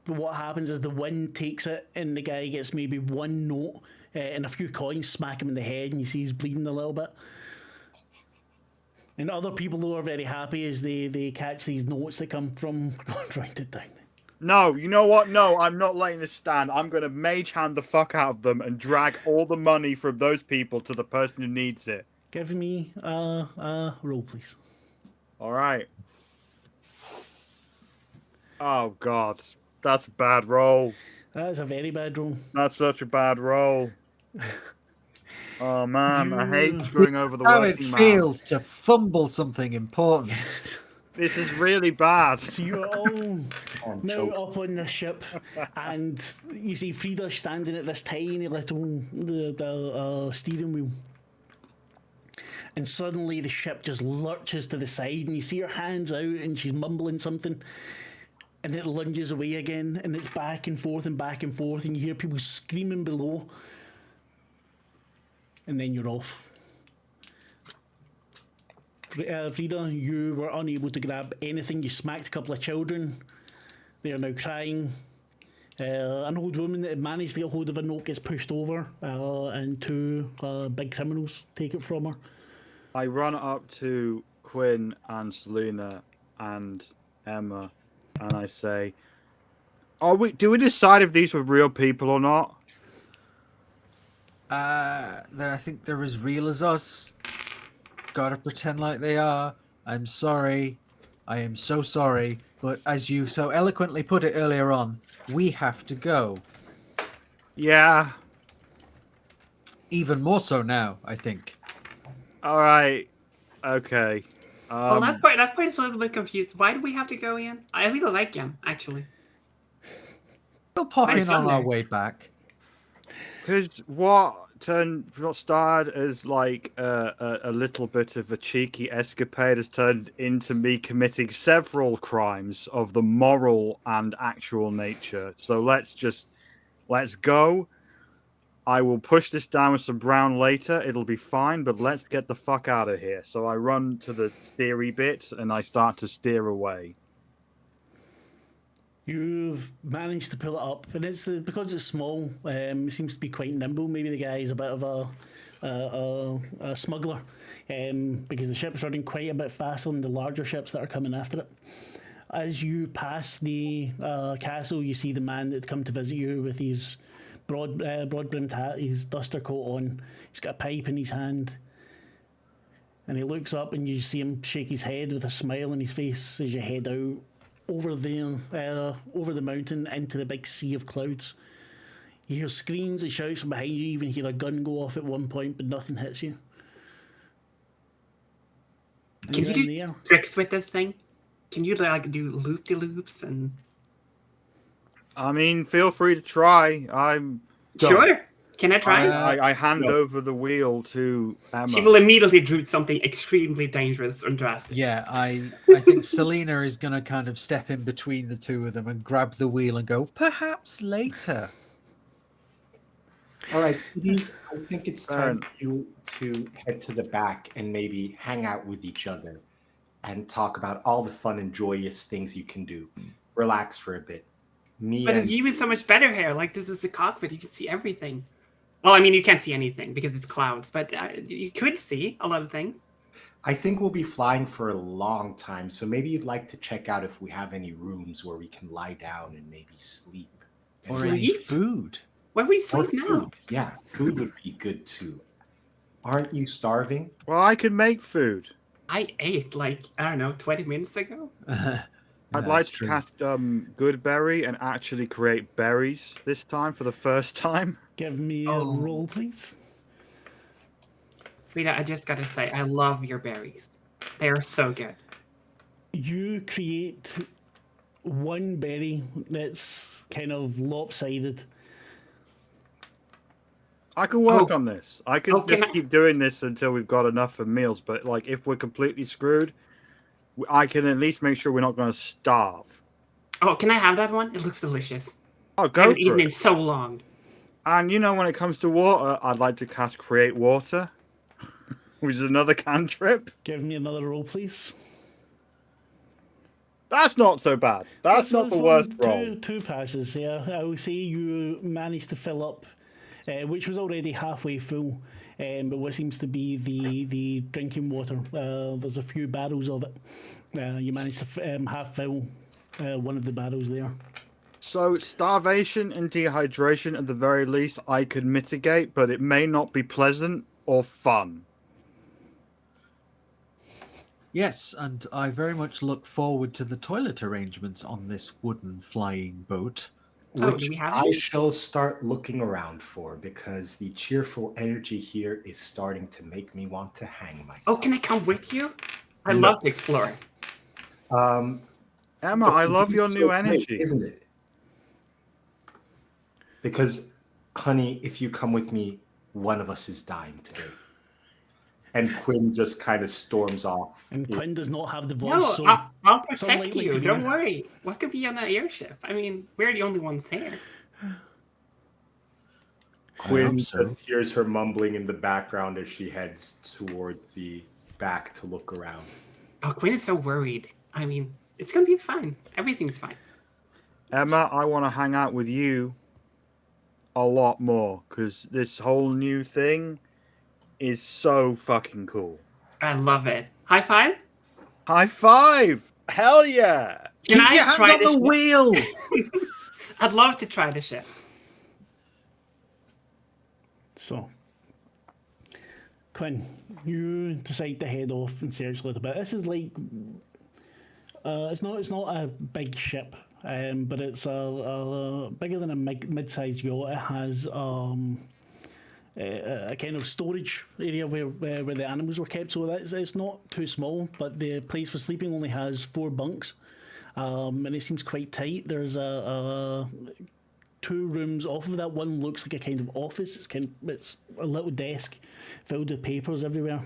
But what happens is the wind takes it and the guy gets maybe one note and a few coins, smack him in the head, and you see he's bleeding a little bit. And other people who are very happy as they catch these notes that come from write it down. No, you know what? No, I'm not letting this stand. I'm going to mage hand the fuck out of them and drag all the money from those people to the person who needs it. Give me a roll, please. All right. Oh God, that's a bad roll. That's a very bad roll. That's such a bad roll. Oh man, I hate You- screwing over the How it working man. feels to fumble something important. This is really bad. So you're all And now chokes. up on the ship, and you see Frida standing at this tiny little steering wheel. And suddenly the ship just lurches to the side, and you see her hands out, and she's mumbling something. And it lunges away again, and it's back and forth and back and forth, and you hear people screaming below. And then you're off. Frida, you were unable to grab anything. You smacked a couple of children. They are now crying. An old woman that had managed to get hold of a note gets pushed over, and two big criminals take it from her. I run up to Quinn and Selena and Emma, and I say, do we decide if these were real people or not? I think they're as real as us. Gotta pretend like they are. I'm sorry. I am so sorry. But as you so eloquently put it earlier on, we have to go. Yeah. Even more so now, I think. All right. Okay. Well, that part is a little bit confused. Why do we have to go, Ian? I really like him, actually. We'll pop Nice in on fun our there. way back. Because what started as like a little bit of a cheeky escapade has turned into me committing several crimes of the moral and actual nature. So let's go. I will push this down with some brown later. It'll be fine, but let's get the fuck out of here. So I run to the steery bit and I start to steer away. You've managed to pull it up, and because it's small. It seems to be quite nimble. Maybe the guy is a bit of a smuggler, because the ship's running quite a bit faster than the larger ships that are coming after it. As you pass the castle, you see the man that come to visit you with his broad-brimmed hat, his duster coat on. He's got a pipe in his hand, and he looks up, and you see him shake his head with a smile on his face as you head out over the mountain into the big sea of clouds. You hear screams and shouts from behind you. You even hear a gun go off at one point, but nothing hits you. And Can you're you in the do air. tricks with this thing? Can you like do loop-de-loops and? I mean, feel free to try. Sure. Can I try? I hand No. over the wheel to Emma. She will immediately do something extremely dangerous and drastic. Yeah, I think Selena is going to kind of step in between the two of them and grab the wheel and go, perhaps later. All right, please. I think it's time Aaron. for you to head to the back and maybe hang out with each other and talk about all the fun and joyous things you can do. Relax for a bit. Me But and you with so much better hair, like this is a cockpit, you can see everything. Well, I mean, you can't see anything because it's clouds, but you could see a lot of things. I think we'll be flying for a long time, so maybe you'd like to check out if we have any rooms where we can lie down and maybe sleep. Or any Sleep? food. Where we Or sleep now? food. Yeah, food would be good too. Aren't you starving? Well, I can make food. I ate like, I don't know, 20 minutes ago. I'd like to cast Goodberry and actually create berries this time for the first time. Give me a Oh. roll, please. Rita, I just gotta say, I love your berries. They are so good. You create one berry that's kind of lopsided. I can work Oh. on this. I can Oh, can just I- keep doing this until we've got enough for meals. But like, if we're completely screwed, I can at least make sure we're not going to starve. Oh, can I have that one? It looks delicious. Oh, I go haven't for eaten it. in so long. And you know, when it comes to water, I'd like to cast Create Water, which is another cantrip. Give me another roll, please. That's not so bad. That's So not the this worst one, roll. Two passes, yeah. I will say you managed to fill up, which was already halfway full, but what seems to be the drinking water. There's a few barrels of it. You managed to half fill one of the barrels there. So starvation and dehydration, at the very least, I could mitigate, but it may not be pleasant or fun. Yes, and I very much look forward to the toilet arrangements on this wooden flying boat. Oh, Which do we have I it? shall start looking around for because the cheerful energy here is starting to make me want to hang Oh, myself. can I come with you? I No. love to explore. Emma, But I the love your view's new so great, energy. isn't it? Because, honey, if you come with me, one of us is dying today. And Quinn just kind of storms off. And Quinn does not have the voice, No, so I'll it's protect unlikely you. to be Don't you. worry. What could be on that airship? I mean, we're the only ones there. Quinn so. just hears her mumbling in the background as she heads towards the back to look around. Oh, Quinn is so worried. I mean, it's gonna be fine. Everything's fine. Emma, I want to hang out with you a lot more because this whole new thing is so fucking cool. I love it. High five? High five! Hell yeah! Can Keep I your hand try on the the ship? wheel! I'd love to try the ship. So, Quinn, you decide to head off and search a little bit. This is like, it's not a big ship, but it's a bigger than a mid-sized yacht. It has a kind of storage area where the animals were kept. So it's not too small, but the place for sleeping only has 4 bunks, and it seems quite tight. There's a 2 rooms off of that. One looks like a kind of office. It's a little desk filled with papers everywhere.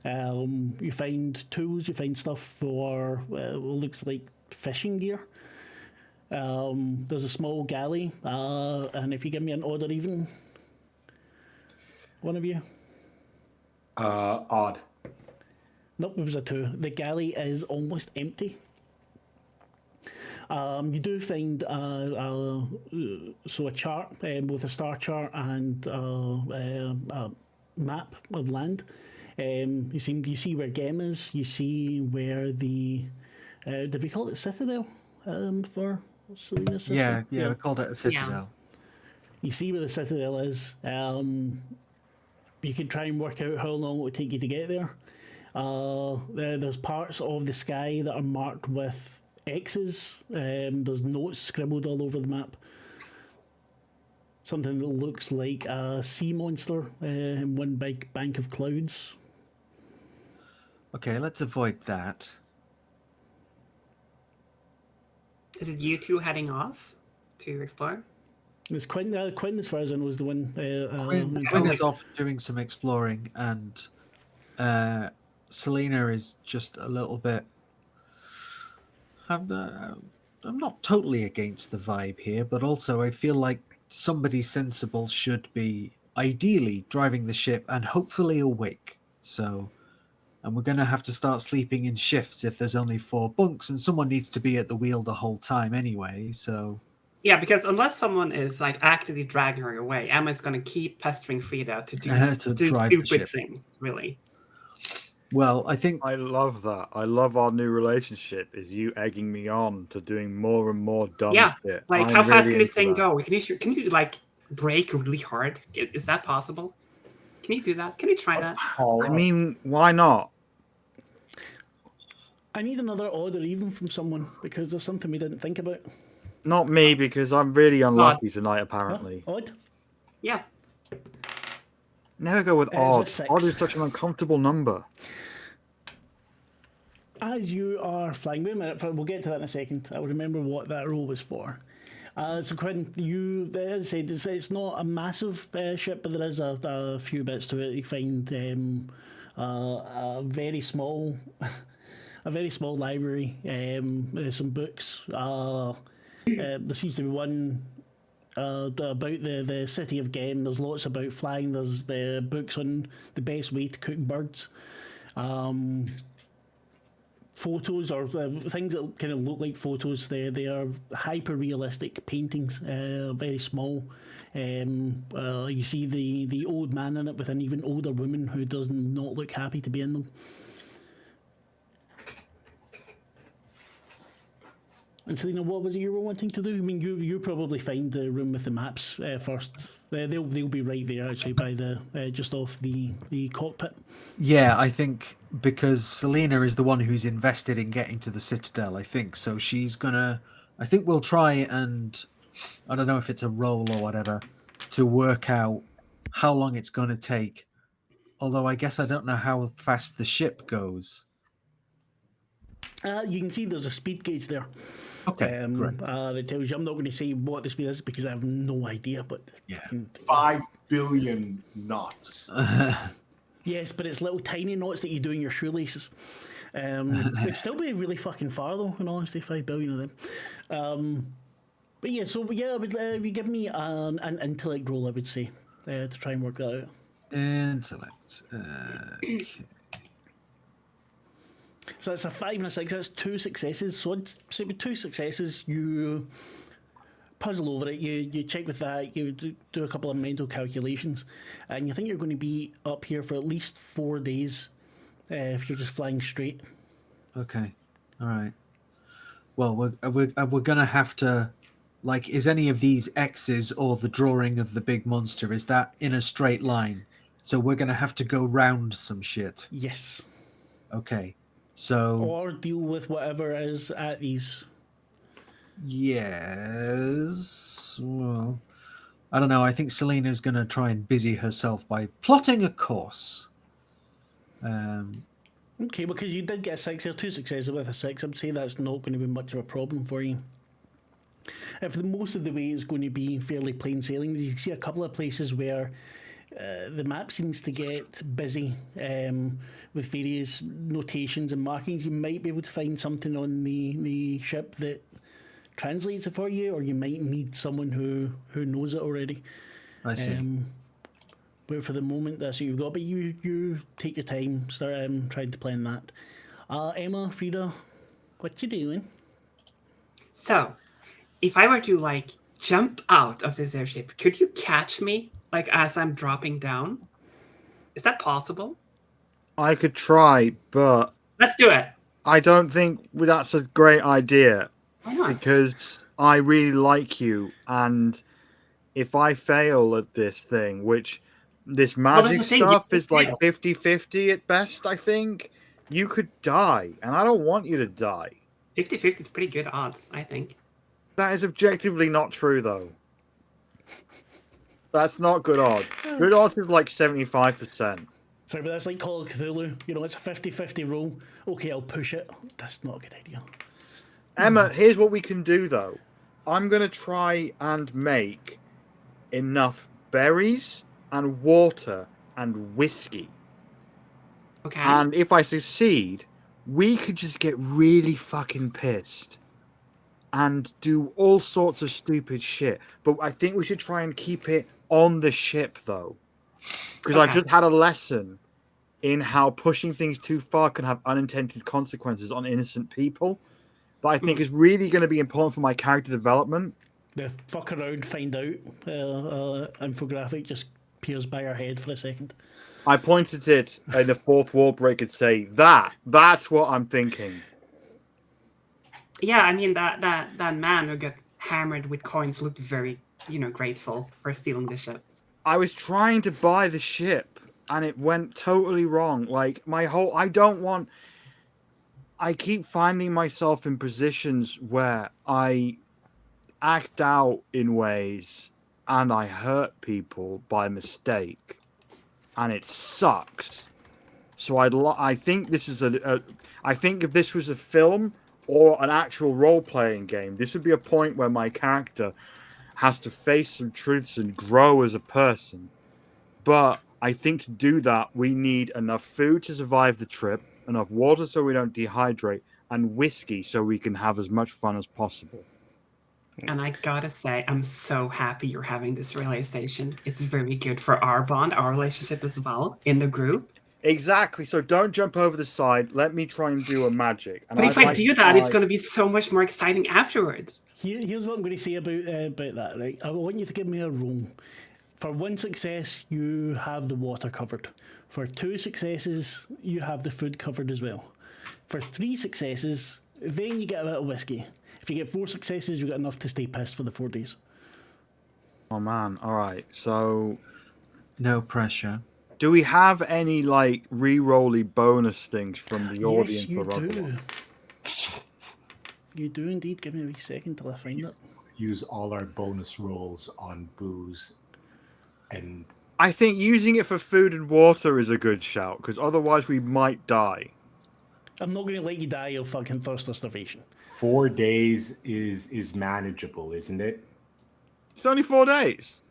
You find tools. You find stuff for what looks like fishing gear. There's a small galley, and if you give me an odd or even, one of you. Odd. Nope, it was a 2. The galley is almost empty. You do find a chart, both a star chart and a map of land. You see where Gem is. You see where the did we call it Citadel for Selena's sister? Yeah, we called it a citadel. You see where the Citadel is. You can try and work out how long it would take you to get there. There's parts of the sky that are marked with X's. There's notes scribbled all over the map. Something that looks like a sea monster in one big bank of clouds. Okay, let's avoid that. Is it you two heading off to explore? It's Quinn. Quinn, as far as I know, is the one. Quinn is off doing some exploring, and Selena is just a little bit. I'm not totally against the vibe here, but also I feel like somebody sensible should be ideally driving the ship and hopefully awake. So, and we're going to have to start sleeping in shifts if there's only 4 bunks, and someone needs to be at the wheel the whole time anyway. So. Yeah, because unless someone is like actively dragging her away, Emma's going to keep pestering Frida to do drive the stupid ship. things. Really. Well, I think I love that. I love our new relationship. Is you egging me on to doing more and more dumb shit. Like I'm how fast really can this into thing that. go? Can you like brake really hard? Is that possible? Can you do that? Can you try that? I mean, why not? I need another odd or even from someone because there's something we didn't think about. Not me, because I'm really unlucky tonight, apparently. Odd? Yeah. Never go with It's a odd. 6. Odd is such an uncomfortable number. As you are flying, wait a minute, we'll get to that in a second. I'll remember what that role was for. So Quinn, as I said, it's not a massive ship, but there is a few bits to it. You find a very small, a very small library, some books. There seems to be one about the city of Gem. There's lots about flying. There's books on the best way to cook birds. Photos or things that kind of look like photos. They are hyper realistic paintings, very small. You see the old man in it with an even older woman who does not look happy to be in them. And Selena, what was it you were wanting to do? I mean, you probably find the room with the maps first. They'll be right there actually by the just off the cockpit. Yeah, I think because Selena is the one who's invested in getting to the Citadel, I think. So she's gonna. I think we'll try and I don't know if it's a roll or whatever to work out how long it's going to take. Although I guess I don't know how fast the ship goes. You can see there's a speed gauge there. Okay, great. It tells you. I'm not going to say what the speed is because I have no idea. But Yeah. 5 billion knots. Yes, but it's little tiny knots that you do in your shoelaces. It'd still be really fucking far though. In honesty, 5 billion of them. But yeah, so yeah, I would you give me an intellect roll, I would say, to try and work that out. Intellect. Okay. So it's a 5 and a 6. That's 2 successes. So I'd say with 2 successes, you puzzle over it. You check with that. You do a couple of mental calculations, and you think you're going to be up here for at least 4 days if you're just flying straight. Okay. All right. Well, we're gonna have to. Like, is any of these X's or the drawing of the big monster, is that in a straight line? So we're going to have to go round some shit. Yes. Okay. So... Or deal with whatever is at these. Yes. Well, I don't know. I think Selena's going to try and busy herself by plotting a course. Okay, because you did get a 6 or 2 successes with a 6. I'd say that's not going to be much of a problem for you. If the most of the way is going to be fairly plain sailing, you can see a couple of places where the map seems to get busy with various notations and markings. You might be able to find something on the ship that translates it for you, or you might need someone who knows it already. I see. But for the moment, that's what you've got. But you take your time, start trying to plan that. Emma, Frida, what you doing? So, if I were to like jump out of this airship, could you catch me like as I'm dropping down? Is that possible? I could try, but Let's do it. I don't think that's a great idea. Why not? Because I really like you, and if I fail at this thing, which this magic that's the thing, you stuff could is like fail. 50-50 at best, I think, you could die, and I don't want you to die. 50-50 is pretty good odds, I think. That is objectively not true, though. That's not good odds. Good odds is like 75%. Sorry, but that's like Call of Cthulhu. You know, it's a 50-50 roll. Okay, I'll push it. That's not a good idea. Emma, here's what we can do, though. I'm going to try and make enough berries and water and whiskey. Okay. And if I succeed, we could just get really fucking pissed and do all sorts of stupid shit. But I think we should try and keep it on the ship, though. Because I Okay. just had a lesson in how pushing things too far can have unintended consequences on innocent people. That I think is really going to be important for my character development. The fuck around, find out infographic just peers by our head for a second. I pointed it in the fourth wall break and say, that's what I'm thinking. Yeah, I mean that man who got hammered with coins looked very, grateful for stealing the ship. I was trying to buy the ship and it went totally wrong. Like I keep finding myself in positions where I act out in ways and I hurt people by mistake, and it sucks. So I think this is I think if this was a film or an actual role-playing game, this would be a point where my character has to face some truths and grow as a person. But I think to do that, we need enough food to survive the trip, enough water so we don't dehydrate, and whiskey so we can have as much fun as possible. And I gotta say, I'm so happy you're having this realization. It's very good for our bond, our relationship as well, in the group. Exactly. So don't jump over the side. Let me try and do a magic. And But if I'd I like do to that, it's try- going to be so much more exciting afterwards. Here's what I'm going to say about that, right? I want you to give me a roll. For 1 success, you have the water covered. For 2 successes, you have the food covered as well. For 3 successes, then you get a bit of whiskey. If you get 4 successes, you've got enough to stay pissed for the 4 days. Oh man! All right. So, No pressure. do we have any like re-rolly bonus things from the Yes, audience you or otherwise? do. You do indeed. Give me a wee second till I find it. Use all our bonus rolls on booze, and I think using it for food and water is a good shout because otherwise we might die. I'm not going to let you die of fucking thirst or starvation. 4 days is manageable, isn't it? It's only 4 days.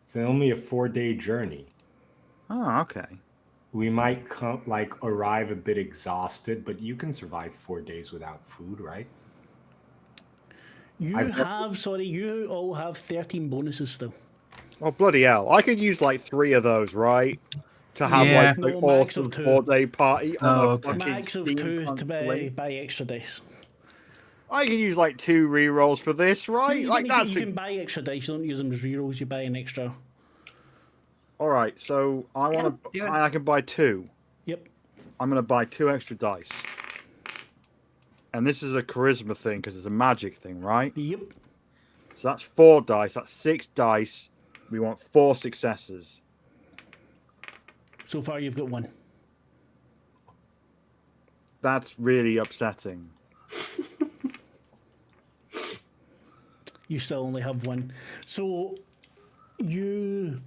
It's only a 4-day journey. Oh, okay. We might arrive a bit exhausted, but you can survive 4 days without food, right? You all have 13 bonuses still. Oh bloody hell! I could use like 3 of those, right? To have Yeah. like an No, max of awesome 2. 4-day party on Oh, a okay. fucking Max of Steam 2 to constantly. buy extra dice. I can use like 2 re-rolls for this, right? You, Like that's you can buy extra dice. You don't use them as rerolls. You buy an extra. all right. So I want do to. it. I can buy 2. Yep. I'm gonna buy 2 extra dice. And this is a charisma thing because it's a magic thing, right? Yep. So that's 4 dice. That's 6 dice. We want 4 successes. So far, you've got 1. That's really upsetting. You still only have 1. So you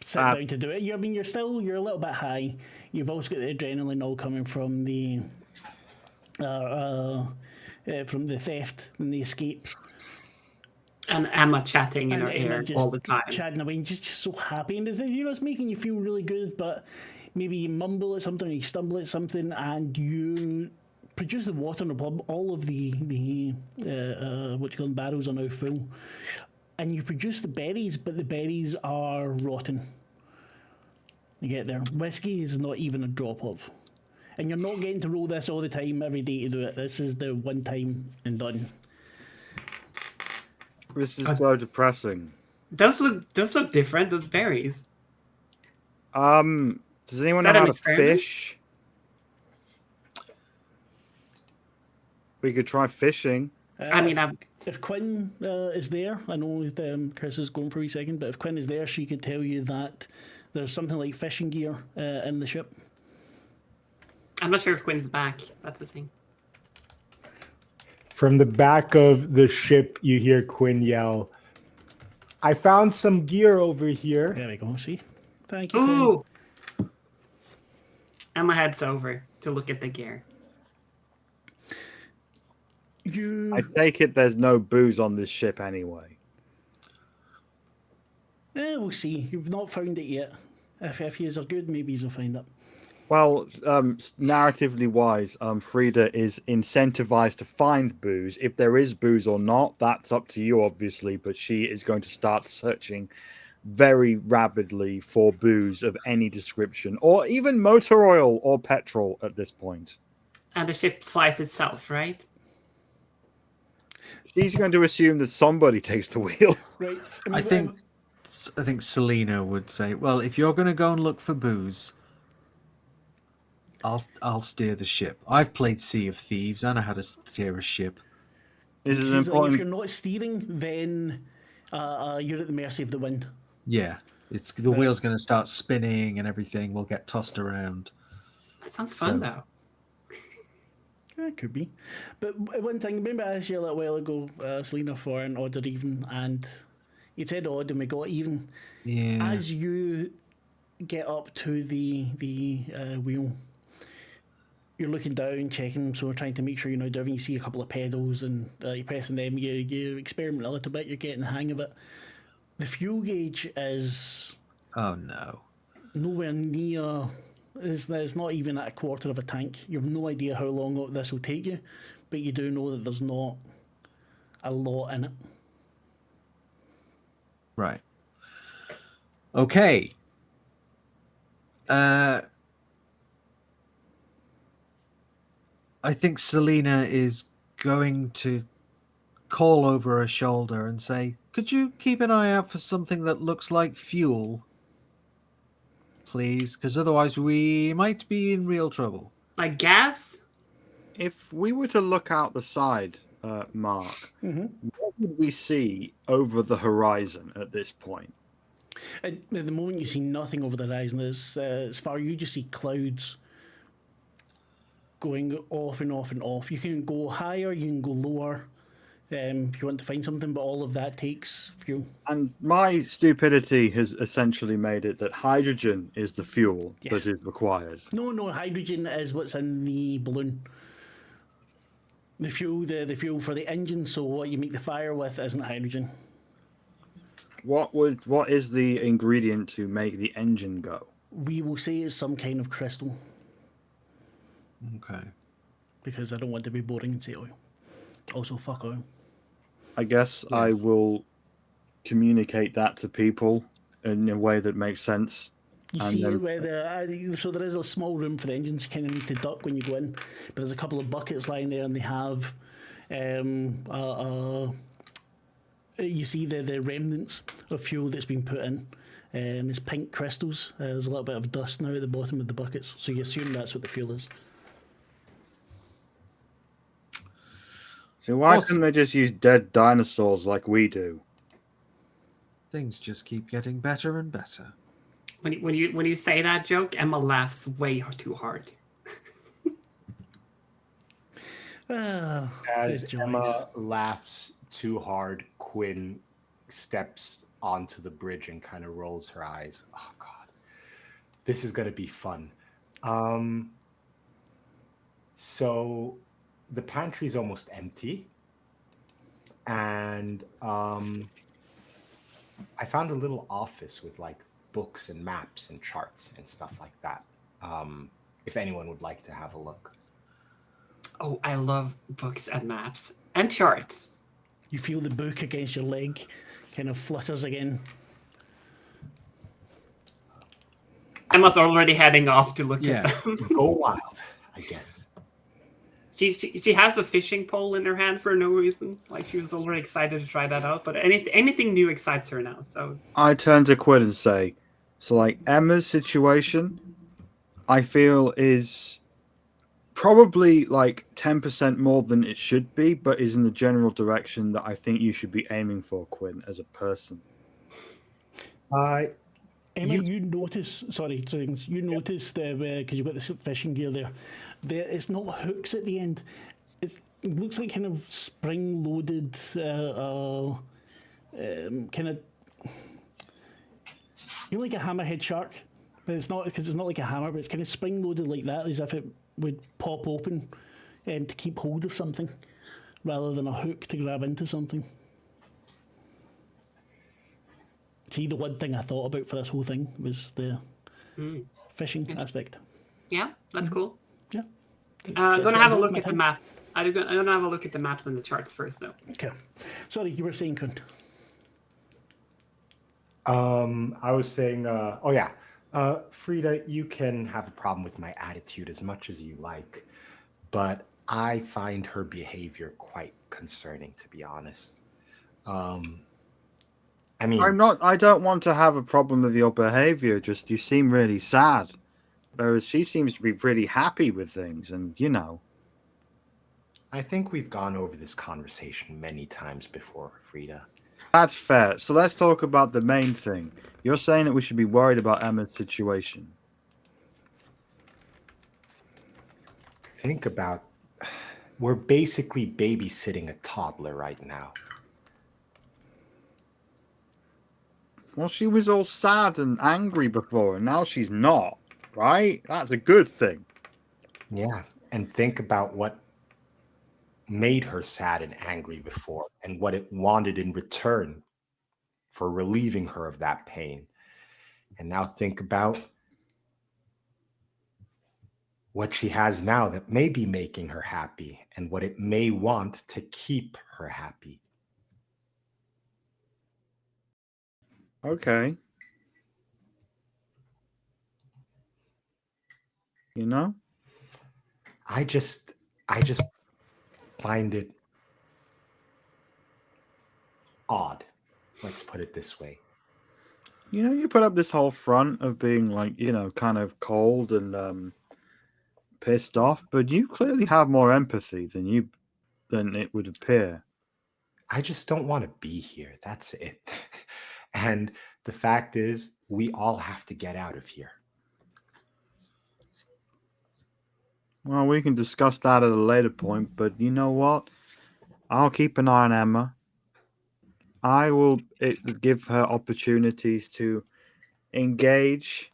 sit Ah. down to do it. You're a little bit high. You've also got the adrenaline all coming from the theft and the escape. And Emma chatting in And her Emma ear just all the time. chatting away and just so happy. And it's making you feel really good, but maybe you mumble at something or you stumble at something and you produce the water in the pub. All of the what you call them, barrels are now full. And you produce the berries, but the berries are rotten. You get there. Whiskey is not even a drop of. And you're not getting to roll this all the time, every day to do it. This is the one time and done. This is so depressing. Those look different. Those berries. Does anyone Is know that how an to experiment? fish? We could try fishing. I mean, If Quinn is there, I know Chris is going for a wee second, but if Quinn is there, she could tell you that there's something like fishing gear in the ship. I'm not sure if Quinn's back. That's the thing. From the back of the ship, you hear Quinn yell, "I found some gear over here." There we go, see? Thank you, Quinn. Ooh! Emma heads over to look at the gear. I take it there's no booze on this ship anyway. We'll see. You've not found it yet. If yous are good, maybe you'll find it. Well, narratively wise, Frida is incentivized to find booze. If there is booze or not, that's up to you, obviously. But she is going to start searching very rapidly for booze of any description, or even motor oil or petrol at this point. And the ship flies itself, right? She's going to assume that somebody takes the wheel. Right. I think Selena would say, "Well, if you're going to go and look for booze, I'll steer the ship. I've played Sea of Thieves. I know how to steer a ship." This is Like, if important. you're not steering, then you're at the mercy of the wind. Yeah, it's the wheel's going to start spinning and everything. We'll get tossed around. That sounds fun, though. Yeah, it could be. But one thing, remember I asked you a little while ago, Selena, for an odd or even, and you said odd and we got even. Yeah. As you get up to the wheel, you're looking down, checking, so we're trying to make sure you're not driving. You see a couple of pedals and you're pressing them. You experiment a little bit, you're getting the hang of it. The fuel gauge is Oh no. nowhere near. It's not even at a quarter of a tank. You have no idea how long this will take you, but you do know that there's not a lot in it. Right. Okay. I think Selena is going to call over her shoulder and say, "Could you keep an eye out for something that looks like fuel, please? Because otherwise we might be in real trouble." Like gas? If we were to look out the side, Mark, what would we see over the horizon at this point? At the moment, you see nothing over the horizon. As far you just see clouds going off and off and off. You can go higher, you can go lower if you want to find something, but all of that takes fuel. And my stupidity has essentially made it that hydrogen is the fuel Yes. that is required. No, hydrogen is what's in the balloon. The fuel for the engine, so what you make the fire with isn't hydrogen. What is the ingredient to make the engine go? We will say it's some kind of crystal, Okay. because I don't want to be boring and say oil. Also, fuck oil. I guess I will communicate that to people in a way that makes sense. You And see then- where so there is a small room for the engines. You kind of need to duck when you go in, but there's a couple of buckets lying there, and they have, you see the remnants of fuel that's been put in. It's pink crystals. There's a little bit of dust now at the bottom of the buckets, so you assume that's what the fuel is. So why Awesome. couldn't they just use dead dinosaurs like we do? Things just keep getting better and better. When you say that joke, Emma laughs way too hard. Ah, As the joys. Emma laughs too hard, Quinn steps onto the bridge and kind of rolls her eyes. Oh God, this is gonna be fun. So the pantry's almost empty, and I found a little office with like books and maps and charts and stuff like that. If anyone would like to have a look. Oh, I love books and maps and charts. You feel the book against your leg, kind of flutters again. Emma's already heading off to look Yeah. at them. Go wild, I guess. She has a fishing pole in her hand for no reason. Like she was already excited to try that out, but anything new excites her now. So I turn to Quinn and say, so like Emma's situation, I feel is probably like 10% more than it should be, but is in the general direction that I think you should be aiming for, Quinn, as a person. Emma, You- you notice. Sorry, you notice because you've got this fishing gear there. It's not hooks at the end. It looks like kind of spring-loaded, kind of. You know, like a hammerhead shark, but it's not because it's not like a hammer, but it's kind of spring-loaded like that, as if it would pop open to keep hold of something, rather than a hook to grab into something. See, the one thing I thought about for this whole thing was the fishing aspect. yeah, that's cool. Yeah. I'm gonna what have I a do look with at my the time. maps. I'm gonna have a look at the maps and the charts first, though. Okay. Sorry, you were saying, Kun. I was saying, Frida, you can have a problem with my attitude as much as you like, but I find her behavior quite concerning, to be honest. I mean, I don't want to have a problem with your behavior, just you seem really sad. Whereas she seems to be pretty happy with things, and you know. I think we've gone over this conversation many times before, Frida. That's fair. So let's talk about the main thing. You're saying that we should be worried about Emma's situation. Think about, we're basically babysitting a toddler right now. Well, she was all sad and angry before, and now she's not, right? That's a good thing. Yeah, and think about what made her sad and angry before and what it wanted in return for relieving her of that pain. And now think about what she has now that may be making her happy and what it may want to keep her happy. Okay. You know? I just find it odd. Let's put it this way. You know, you put up this whole front of being like, you know, kind of cold and pissed off, but you clearly have more empathy than it would appear. I just don't want to be here. That's it. And the fact is, we all have to get out of here. Well, we can discuss that at a later point, but you know what? I'll keep an eye on Emma. I will give her opportunities to engage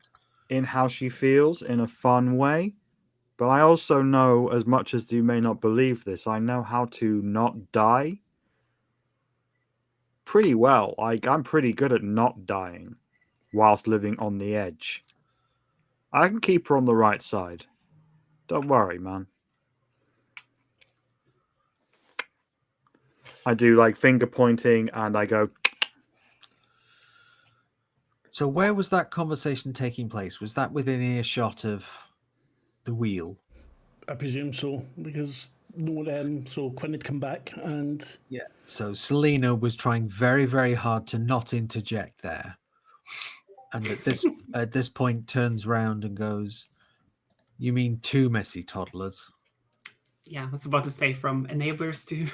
in how she feels in a fun way. But I also know, as much as you may not believe this, I know how to not die pretty well. Like, I'm pretty good at not dying whilst living on the edge. I can keep her on the right side. Don't worry, man. I do like finger pointing and I go, So where was that conversation taking place? Was that within earshot of the wheel? I presume so, because so Quinn had come back and Yeah. So Selena was trying very, very hard to not interject there. And at this point turns round and goes, "You mean two messy toddlers?" Yeah, I was about to say from enablers to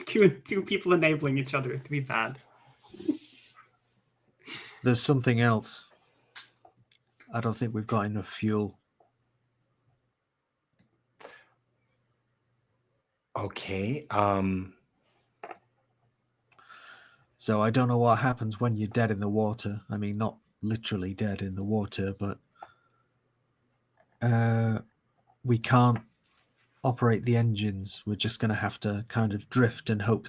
two people enabling each other to be bad. There's something else. I don't think we've got enough fuel. Okay. So I don't know what happens when you're dead in the water. I mean, not literally dead in the water, but we can't operate the engines. We're just going to have to kind of drift and hope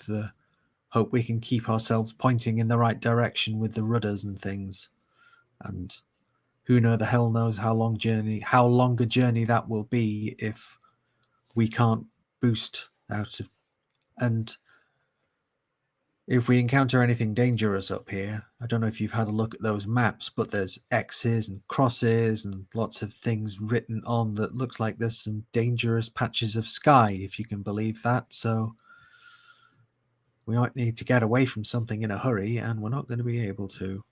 we can keep ourselves pointing in the right direction with the rudders and things. And who the hell knows how long a journey that will be if we can't boost out of. And if we encounter anything dangerous up here, I don't know if you've had a look at those maps, but there's X's and crosses and lots of things written on that looks like there's some dangerous patches of sky, if you can believe that. So we might need to get away from something in a hurry, and we're not going to be able to.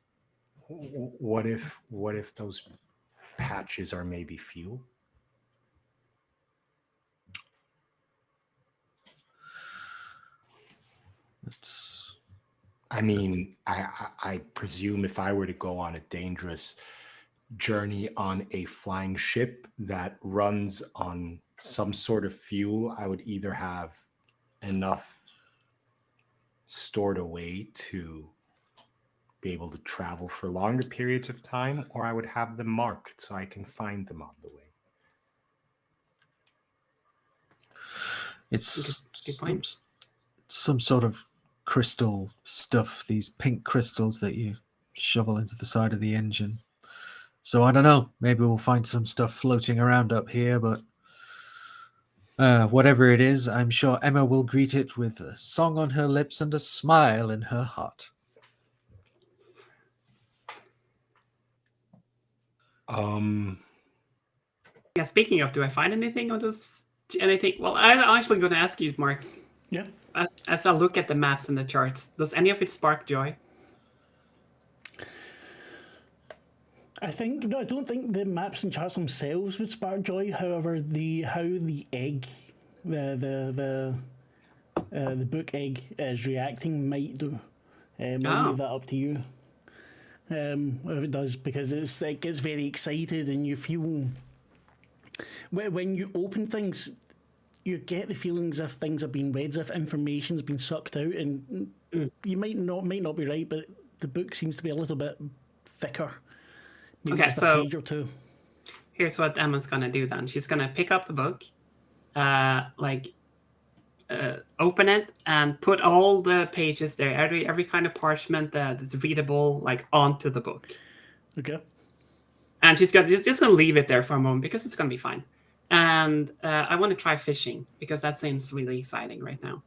What if those patches are maybe fuel? I mean, I presume if I were to go on a dangerous journey on a flying ship that runs on some sort of fuel, I would either have enough stored away to be able to travel for longer periods of time, or I would have them marked so I can find them on the way. It's Good point. some sort of crystal stuff, these pink crystals that you shovel into the side of the engine. So I don't know, maybe we'll find some stuff floating around up here, but whatever it is, I'm sure Emma will greet it with a song on her lips and a smile in her heart. Yeah, speaking of, do I find anything on this? Anything? Well, I'm actually going to ask you, Mark. yeah. As I look at the maps and the charts, does any of it spark joy? I don't think the maps and charts themselves would spark joy. However, how the egg, the book egg is reacting might do. I'll leave that up to you. If it does, because it gets very excited and you feel when you open things, you get the feeling as if things are being read, as if information's been sucked out, and you might not be right, but the book seems to be a little bit thicker. Maybe Okay, just so a page or two. Here's what Emma's gonna do then. She's gonna pick up the book, open it and put all the pages there, every kind of parchment that is readable, like onto the book. Okay. And she's just gonna leave it there for a moment because it's gonna be fine. And I want to try fishing because that seems really exciting right now.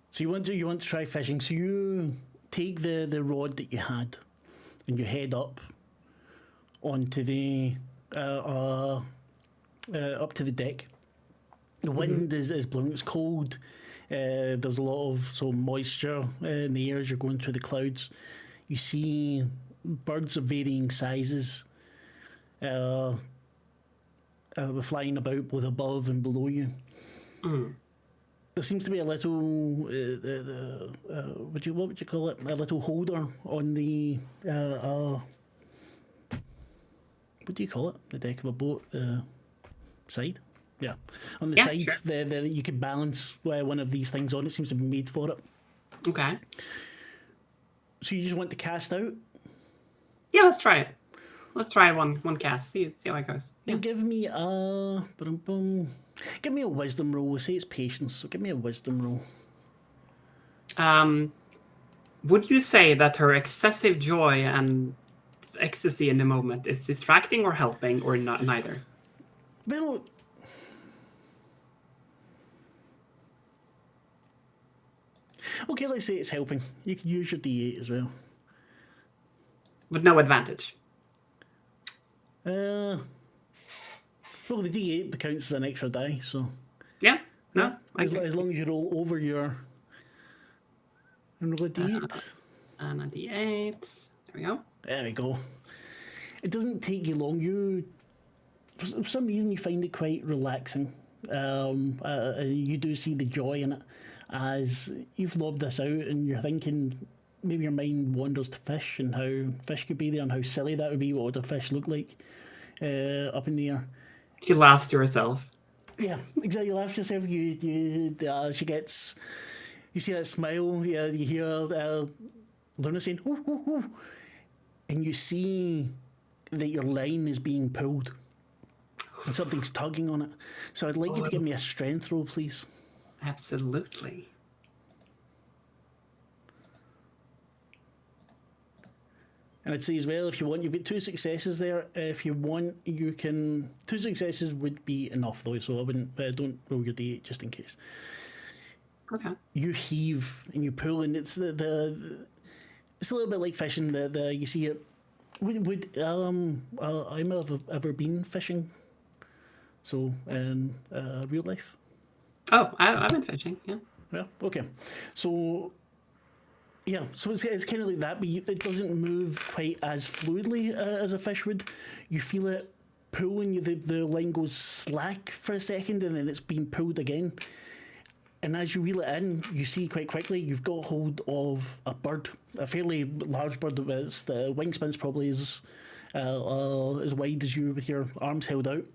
So you want to try fishing. So you take the rod that you had, and you head up onto the up to the deck. The wind is blowing. It's cold. There's a lot of moisture in the air as you're going through the clouds. You see birds of varying sizes flying about both above and below you. there seems to be a little, what would you call it? A little holder on the, what do you call it? The deck of a boat, the side. Yeah, on the Yeah, side, sure. there you could balance one of these things on. It seems to be made for it. Okay. So you just want to cast out? Yeah, let's try it. Let's try one cast. See how it goes. Yeah. And give me a give me a wisdom roll. We'll say it's patience, so give me a wisdom roll. Would you say that her excessive joy and ecstasy in the moment is distracting or helping, or not neither? Well, okay, let's say it's helping. You can use your D8 as well. With no advantage. Well, the D8 counts as an extra die, so Yeah. No. as long as you roll over your and roll a D8. And a D8. There we go. There we go. It doesn't take you long. You, for some reason, you find it quite relaxing. You do see the joy in it as you've lobbed this out, and you're thinking. Maybe your mind wanders to fish and how fish could be there and how silly that would be. What would a fish look like up in the air? She laughs to herself. Yeah, exactly. You laugh yourself. She gets. You see that smile. Yeah, you hear Luna saying, "Ooh, ooh, ooh," and you see that your line is being pulled, and something's tugging on it. So I'd like you to give me a strength roll, please. Absolutely. And I'd say as well, if you want, you've got 2 successes there. If you want, you can. 2 successes would be enough, though. So I wouldn't. Don't roll your D8 just in case. Okay. You heave and you pull, and it's it's a little bit like fishing. You see it. I might have ever been fishing. So in real life. Oh, I've been fishing. Yeah. Yeah. Okay. So. Yeah, so it's kind of like that, but it doesn't move quite as fluidly as a fish would. You feel it pulling you. The line goes slack for a second, and then it's being pulled again. And as you reel it in, you see quite quickly you've got hold of a bird, a fairly large bird. The wingspan's probably as wide as you with your arms held out,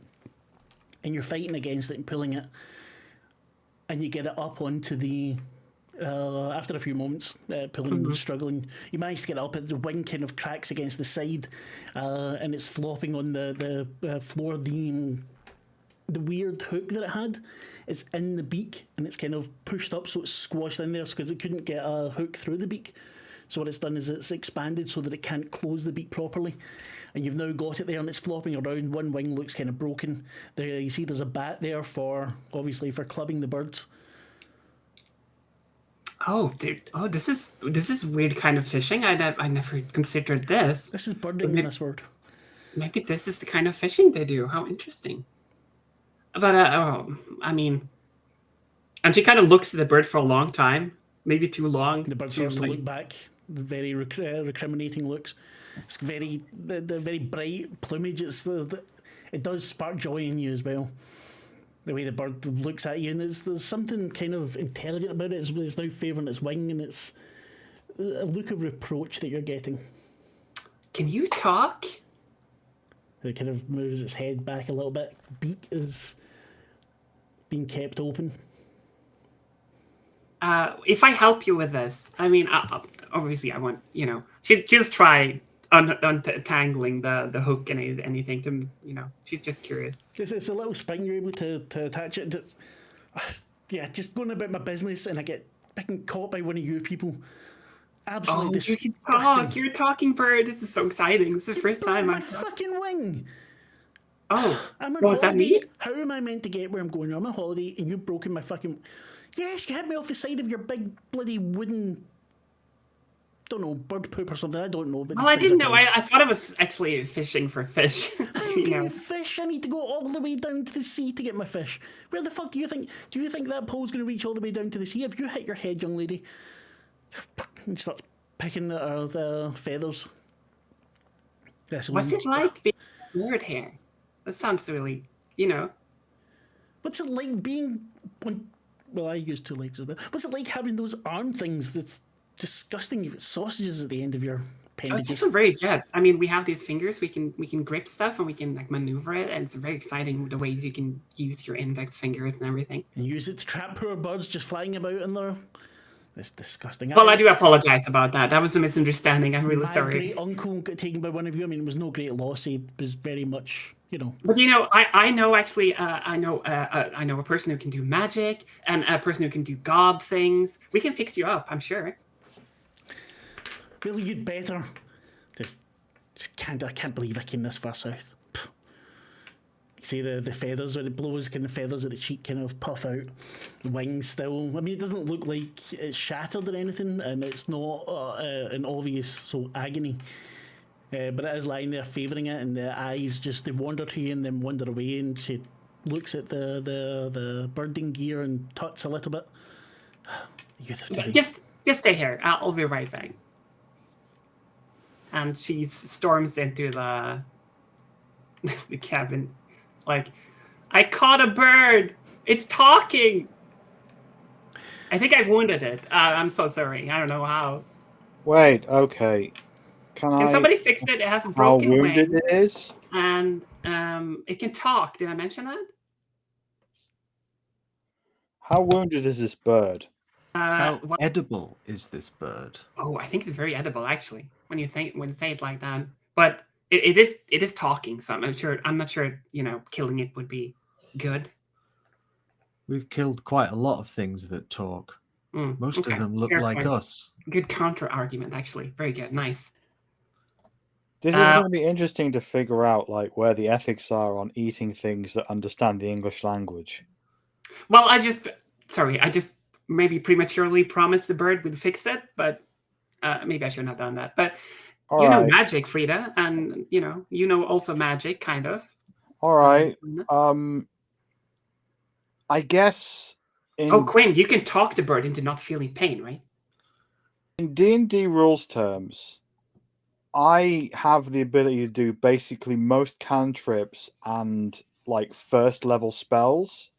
and you're fighting against it and pulling it, and you get it up onto the. After a few moments, pulling and struggling, you manage to get up, and the wing kind of cracks against the side, and it's flopping on the floor. The weird hook that it had is in the beak, and it's kind of pushed up, so it's squashed in there because it couldn't get a hook through the beak. So what it's done is it's expanded so that it can't close the beak properly. And you've now got it there, and it's flopping around. One wing looks kind of broken. There, you see, there's a bat there for clubbing the birds. Oh, dude. Oh, this is weird kind of fishing. I never considered this. This is birding in this word. Maybe this is the kind of fishing they do. How interesting. But I mean, and she kind of looks at the bird for a long time, maybe too long. The bird starts to look back, very recriminating looks. It's the very bright plumage. It does spark joy in you as well. The way the bird looks at you, and there's something kind of intelligent about it. It's now favouring its wing, and it's a look of reproach that you're getting. Can you talk? It kind of moves its head back a little bit. Beak is being kept open. If I help you with this, I mean, obviously I want, she'll just try untangling the hook and anything to, she's just curious. It's a little spring you're able to attach it to. Yeah, just going about my business, and I get caught by one of you people. Absolutely you can talk. You're a talking bird. This is so exciting. This is the first time my fucking wing. Oh, I'm on was that holiday. me? How am I meant to get where I'm going? I'm on holiday, and you've broken my fucking. Yes, you hit me off the side of your big bloody wooden. Don't know, bird poop or something. I don't know. But well, I didn't know. I thought it was actually fishing for fish. I'm getting fish. I need to go all the way down to the sea to get my fish. Where the fuck do you think? Do you think that pole's going to reach all the way down to the sea? Have you hit your head, young lady? And starts picking at the feathers. What's it like being bird hair? That sounds really, What's it like being Well, I use 2 legs as well. What's it like having those arm things? That's disgusting. You've got sausages at the end of your Oh, it's appendages. actually very good. I mean, we have these fingers. We can grip stuff and we can like maneuver it, and it's very exciting the ways you can use your index fingers and everything. And use it to trap poor birds just flying about in there. It's disgusting. Well, I do apologize about that. That was a misunderstanding. I'm really My sorry. great uncle got taken by one of you. I mean, it was no great loss. He was very much, But I know actually, I know a person who can do magic and a person who can do god things. We can fix you up, I'm sure. Really, you'd better. I can't believe I came this far south. Pff. You see the feathers when it blows, kind of feathers at the cheek kind of puff out. The wings still. I mean, it doesn't look like it's shattered or anything, and it's not an obvious agony. But it is lying there favouring it, and the eyes just they wander to you and then wander away, and she looks at the birding gear and tuts a little bit. Youth of today. Just stay here. I'll be right back. And she storms into the cabin, like, I caught a bird. It's talking. I think I wounded it. I'm so sorry. I don't know how. Wait, okay. Can somebody fix it? It has a How broken wounded wing, it is? and it can talk. Did I mention that? How wounded is this bird? How What? edible is this bird? Oh, I think it's very edible actually. When you say it like that, but it is talking. So I'm not sure. Killing it would be good. We've killed quite a lot of things that talk. Most Okay. of them look Fair like point. us. Good counter argument, actually. Very good. Nice. This is going to be interesting to figure out, like, where the ethics are on eating things that understand the English language. Well, I just maybe prematurely promised the bird would fix it, but maybe I shouldn't have done that. But All right. magic, Frida, and also magic, kind of. All right. I guess. Quinn, you can talk the bird into not feeling pain, right? In D&D rules terms, I have the ability to do basically most cantrips and like first level spells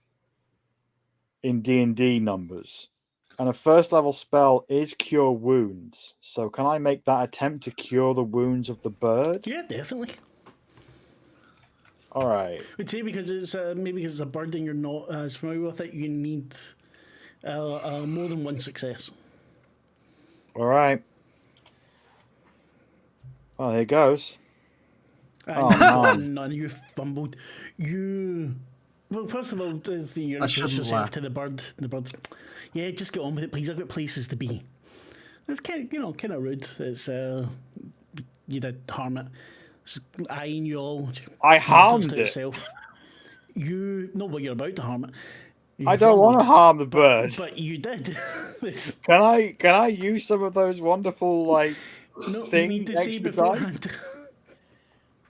in D&D numbers. And a first level spell is cure wounds. So can I make that attempt to cure the wounds of the bird? Yeah, definitely. All right. I'd say because it's maybe because it's a bird and you're not as familiar with it, you need more than one success. All right. Oh, there it goes. None. You fumbled. Well, first of all, you introduce yourself to the bird. The bird. Yeah, just get on with it, please. I've got places to be. It's kind of rude. It's you did harm it. It's eyeing you all. I harmed it. Itself. You know what you're about to harm it. I don't want to harm the bird. But you did. Can I use some of those wonderful no, things? you need to say beforehand.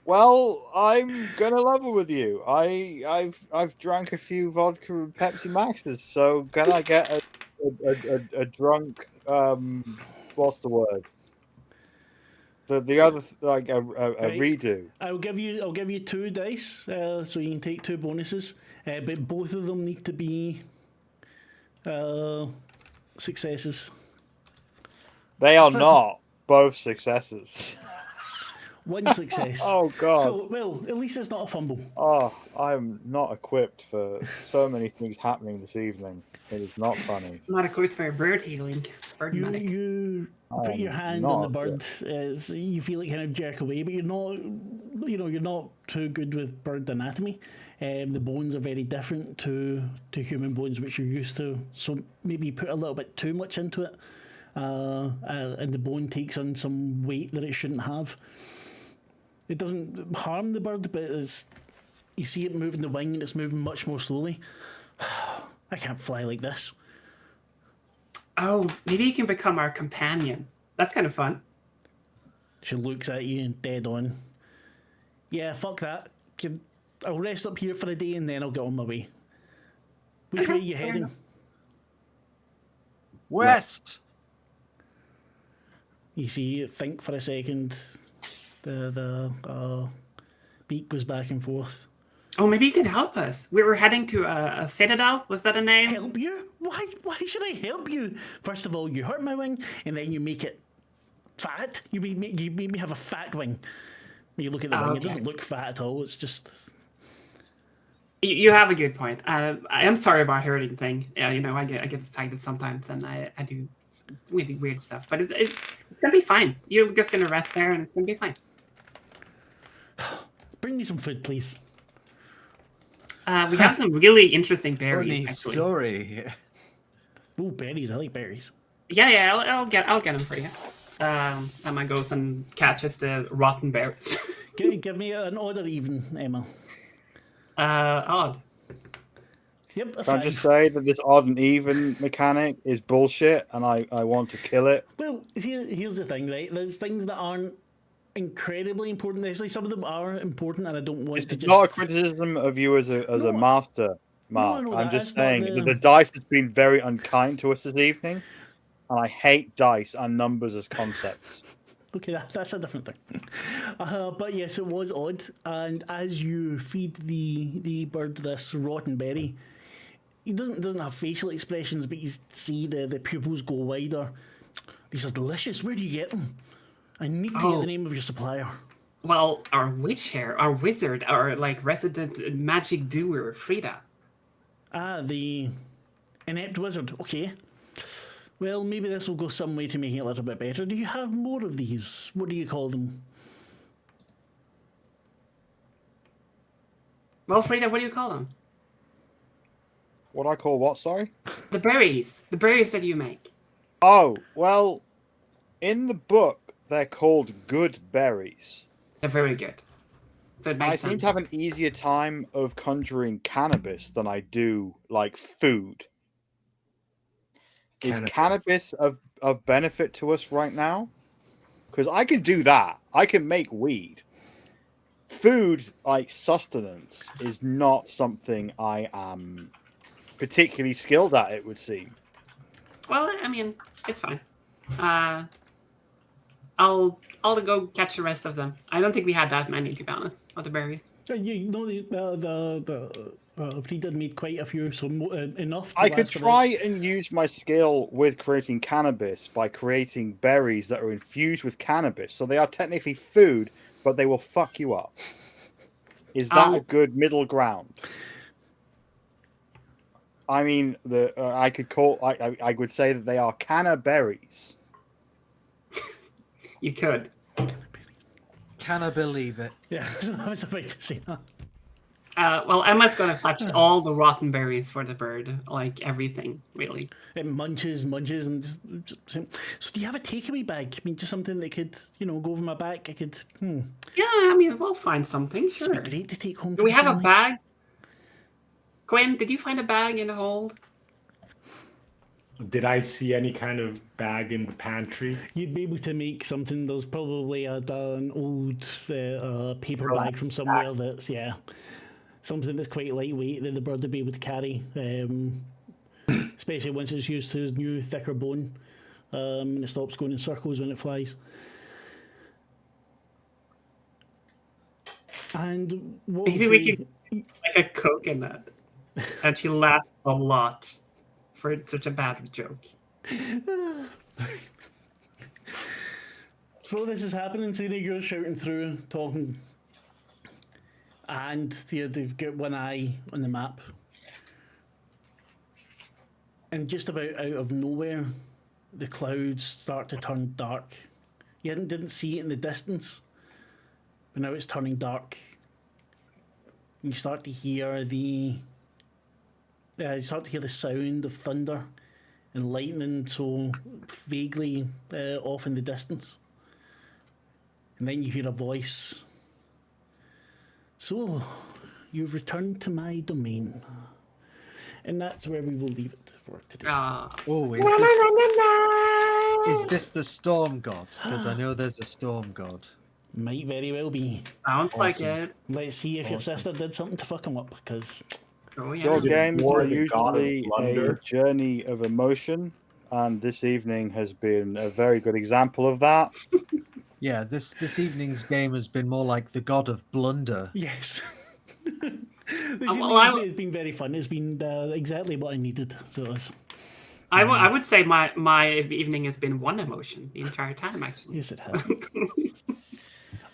Well, I'm gonna level with you. I've drank a few vodka and Pepsi Maxes, so can I get a drunk what's the word? The other redo. I'll give you 2 dice, so you can take 2 bonuses, but both of them need to be successes. They are not both successes. 1 success. Oh God! So at least it's not a fumble. Oh, I'm not equipped for so many things happening this evening. It is not funny. Not equipped for bird healing. You put your hand on the bird. You feel it kind of jerk away, but you're not. You're not too good with bird anatomy. The bones are very different to human bones, which you're used to. So maybe you put a little bit too much into it, and the bone takes on some weight that it shouldn't have. It doesn't harm the bird, but you see it moving the wing and it's moving much more slowly. I can't fly like this. Oh, maybe you can become our companion. That's kind of fun. She looks at you and dead on. Yeah, fuck that. I'll rest up here for a day and then I'll get on my way. Which way are you heading? West! You see, think for a second. The beak goes back and forth. Oh, maybe you can help us. We were heading to a citadel. Was that a name? Help you? Why should I help you? First of all, you hurt my wing, and then you make it fat. You made me have a fat wing. When you look at the wing, it doesn't look fat at all. It's just... You have a good point. I am sorry about hurting thing. Yeah, I get excited sometimes, and I do really weird stuff. But it's gonna be fine. You're just gonna rest there, and it's gonna be fine. Bring me some food, please. We have some really interesting berries. Funny Actually. story. Oh, berries! I like berries. Yeah. I'll get them for you. Emma goes and catches the rotten berries. Give me an odd or even, Emma. Odd. Yep, a Can I 5. just say that this odd and even mechanic is bullshit, and I want to kill it? Well, here's the thing, right? There's things that aren't incredibly important. Actually, some of them are important, and I don't want It's to just... not a criticism of you as a master, Mark. no, I'm that's just not saying the- that the dice has been very unkind to us this evening, and I hate dice and numbers as concepts. Okay, that's a different thing. But yes, it was odd. And as you feed the bird this rotten berry, he doesn't have facial expressions, but you see the pupils go wider. These are delicious. Where do you get them? I need to get the name of your supplier. Well, our witch here, our wizard, our resident magic doer, Frida. Ah, the inept wizard. Okay. Well, maybe this will go some way to making it a little bit better. Do you have more of these? What do you call them? Well, Frida, what do you call them? What I call what, sorry? The berries that you make. Oh, well, in the book, they're called good berries. They're very good. So it makes I sense. seem to have an easier time of conjuring cannabis than I do, like, food. Is cannabis of benefit to us right now? Because I can do that. I can make weed. Food, like sustenance, is not something I am particularly skilled at, it would seem. Well, I mean, it's fine. I'll go catch the rest of them. I don't think we had that many, to be honest, of the berries. You know, Frida made quite a few, so enough to I could last for try and use my skill with creating cannabis by creating berries that are infused with cannabis. So they are technically food, but they will fuck you up. Is that a good middle ground? I mean, I would say that they are cannaberries. You could. Can I believe it? Yeah, I was about to say that. Well, Emma's gonna fetch all the rotten berries for the bird, like everything, really. It munches, and just... So do you have a takeaway bag? I mean, just something that could, go over my back. I could... Yeah, I mean, we'll find something, sure. It'd be great to take home. Do we have a bag? Gwen, did you find a bag in the hold? Did I see any kind of bag in the pantry? You'd be able to make something. There's probably an old paper bag from somewhere that's, something that's quite lightweight that the bird would be able to carry, especially once it's used to his new thicker bone, and it stops going in circles when it flies. And what Maybe we could like a coconut, and she laughs a lot for such a bad joke. So this is happening. So you're shouting through, talking, and they've got one eye on the map. And just about out of nowhere, the clouds start to turn dark. You didn't see it in the distance, but now it's turning dark. And you start to hear the sound of thunder and lightning, so vaguely off in the distance. And then you hear a voice. So, you've returned to my domain. And that's where we will leave it for today. Oh, is this the storm god? Because I know there's a storm god. Might very well be. Sounds like it. Let's see if your sister did something to fuck him up, because... Oh, yeah. Your games are the god of usually a plunder? journey of emotion, and this evening has been a very good example of that. Yeah, this evening's game has been more like the god of blunder. Yes. This well, evening has been very fun. It's been exactly what I needed. So it's... I would say my evening has been one emotion the entire time, actually. Yes, it has.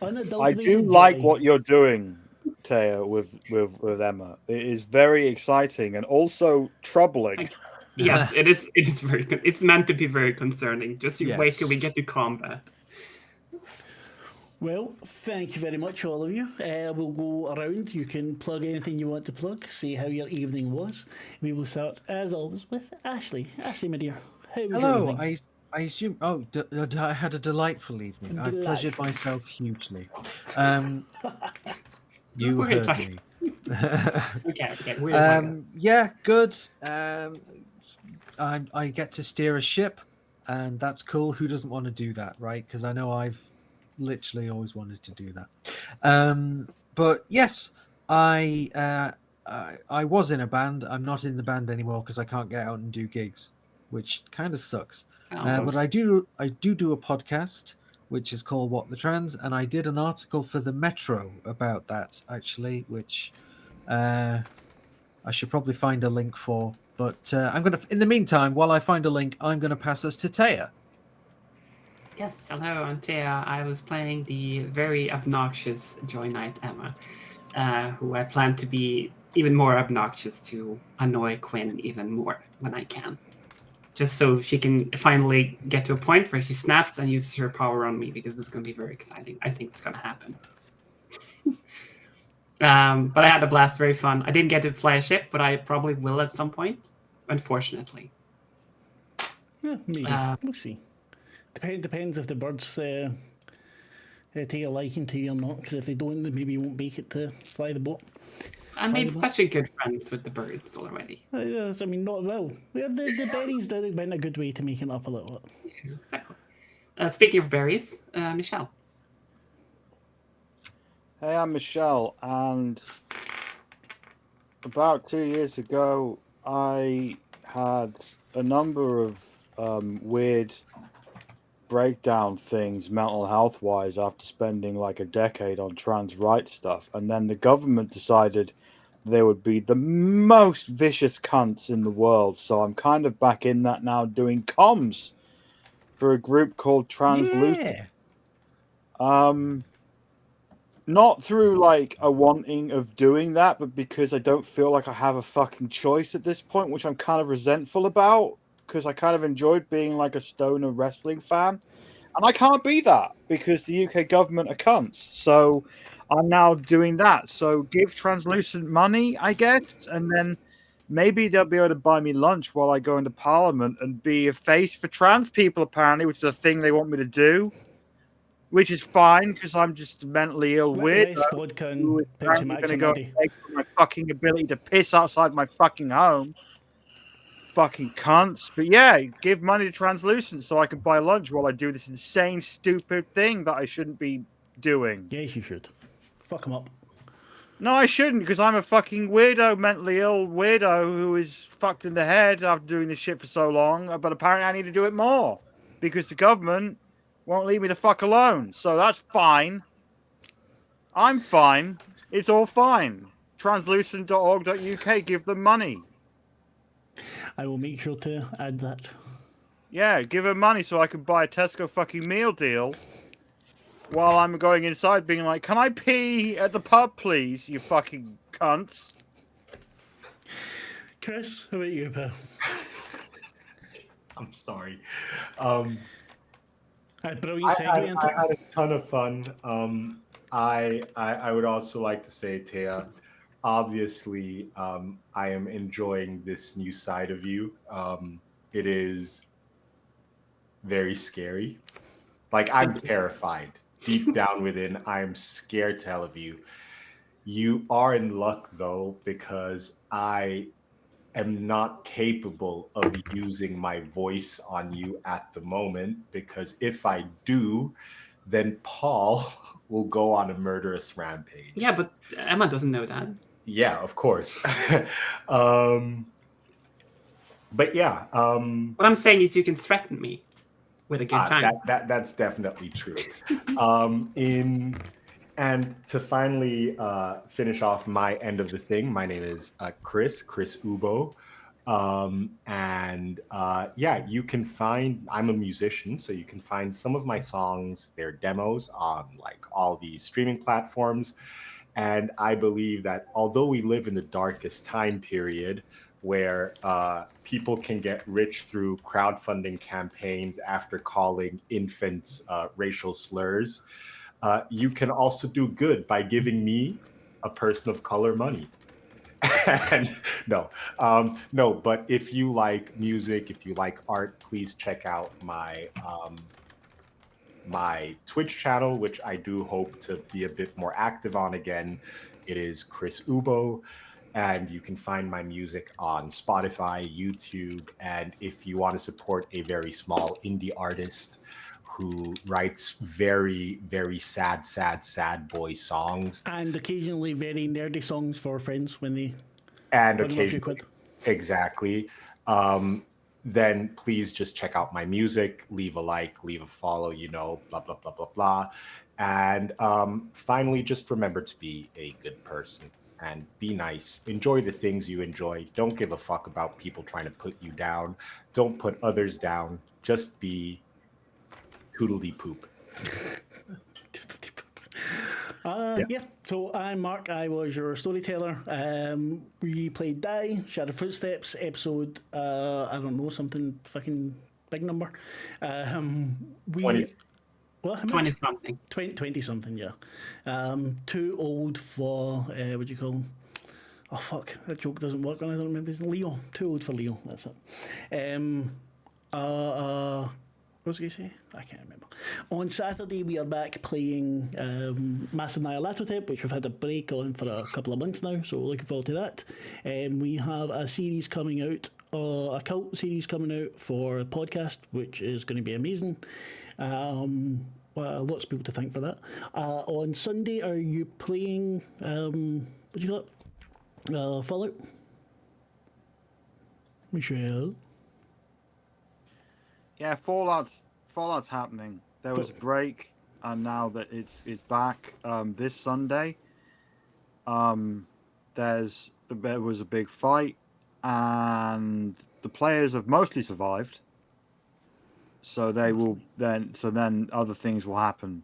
I Unadulterated do like joy. what you're doing, Thea, with Emma. It is very exciting and also troubling. Yes, it is. It is very good. It's meant to be very concerning. Just you wait till we Yes. get to combat. Well, thank you very much, all of you. We'll go around. You can plug anything you want to plug, say how your evening was. We will start, as always, with Ashleigh. Ashleigh, my dear, how was your Hello. evening? I assume. Oh, I had a delightful evening. I've pleasured Delightful. myself hugely. You Wait, heard like- me. Okay. Weird. Yeah, good. I get to steer a ship, and that's cool. Who doesn't want to do that, right? Because I know I've literally always wanted to do that. But yes, I was in a band. I'm not in the band anymore because I can't get out and do gigs, which kind of sucks. But I do a podcast which is called What the Trans, and I did an article for the Metro about that actually, which I should probably find a link for. But I'm gonna, in the meantime, while I find a link, I'm gonna pass us to Taya. Yes, hello, I'm Thea. I was playing the very obnoxious Joy Knight Emma, who I plan to be even more obnoxious to annoy Quinn even more when I can. Just so she can finally get to a point where she snaps and uses her power on me, because it's going to be very exciting. I think it's going to happen. But I had a blast, very fun. I didn't get to fly a ship, but I probably will at some point, unfortunately. Yeah, maybe. We'll see. Depends if the birds take a liking to you or not, because if they don't, then maybe you won't make it to fly the boat. I made such a good friends with the birds already. Yes, I mean, not well. The berries did been a good way to make it up a little bit. Yeah, exactly. Speaking of berries, Michelle. Hey, I'm Michelle, and about 2 years ago, I had a number of weird breakdown things mental health wise after spending like a decade on trans rights stuff, and then the government decided they would be the most vicious cunts in the world, so I'm kind of back in that now, doing comms for a group called Translucent. Not through like a wanting of doing that, but because I don't feel like I have a fucking choice at this point, which I'm kind of resentful about, because I kind of enjoyed being like a stoner wrestling fan. And I can't be that because the UK government are cunts. So I'm now doing that. So give Translucent money, I guess, and then maybe they'll be able to buy me lunch while I go into Parliament and be a face for trans people, apparently, which is a thing they want me to do. Which is fine because I'm just a mentally ill weirdo Less vodka who and is Pepsi apparently Max going to on go that day. take my fucking ability to piss outside my fucking home. Fucking cunts. But yeah, give money to Translucent so I can buy lunch while I do this insane, stupid thing that I shouldn't be doing. Yes, you should. Fuck them up. No, I shouldn't because I'm a fucking weirdo, mentally ill weirdo who is fucked in the head after doing this shit for so long. But apparently I need to do it more because the government won't leave me the fuck alone. So that's fine. I'm fine. It's all fine. Translucent.org.uk, give them money. I will make sure to add that. Yeah, give them money so I can buy a Tesco fucking meal deal while I'm going inside being like, can I pee at the pub, please, you fucking cunts? Chris, how about you, pal? I'm sorry. Brilliant segue I into had a ton of fun. I would also like to say, Thea, obviously, I am enjoying this new side of you. It is very scary. Like, I'm terrified. Deep down within, I'm scared to hell of you. You are in luck, though, because I am not capable of using my voice on you at the moment, because if I do, then Paul will go on a murderous rampage. Yeah, but Emma doesn't know that. Yeah, of course. But yeah. What I'm saying is you can threaten me with a good time. That's definitely true. And to finally finish off my end of the thing, my name is Chris Ubo. Yeah, you can find, I'm a musician, so you can find some of my songs, their demos on like all these streaming platforms. And I believe that although we live in the darkest time period where people can get rich through crowdfunding campaigns after calling infants racial slurs, you can also do good by giving me, a person of color, money. And no, but if you like music, if you like art, please check out my Twitch channel, which I do hope to be a bit more active on again. It is Chris Ubo, and you can find my music on Spotify, YouTube, and if you want to support a very small indie artist who writes very, very sad boy songs, And occasionally very nerdy songs for friends when they and earn a few occasionally, quid. exactly, then please just check out my music, leave a like, leave a follow, blah, blah, blah, blah, blah. And finally, just remember to be a good person and be nice. Enjoy the things you enjoy. Don't give a fuck about people trying to put you down. Don't put others down. Just be toodly poop. Yeah, so I'm Mark. I was your storyteller. We played Die, Shadow Footsteps, episode, I don't know, something fucking big number. We 20. What? How much? 20 something. 20 something, yeah. Too old for, what do you call him? Oh, fuck, that joke doesn't work when I don't remember his name. Leo. Too old for Leo, that's it. What was I going to say? I can't remember. On Saturday, we are back playing Massive Nihilatotep, which we've had a break on for a couple of months now, so looking forward to that. We have a series coming out, a cult series coming out for a podcast, which is going to be amazing. Well, lots of people to thank for that. On Sunday, are you playing, what do you call it? Fallout? Michelle? Yeah, Fallout's happening. There was a break, and now that it's back this Sunday. There was a big fight, and the players have mostly survived. So then other things will happen.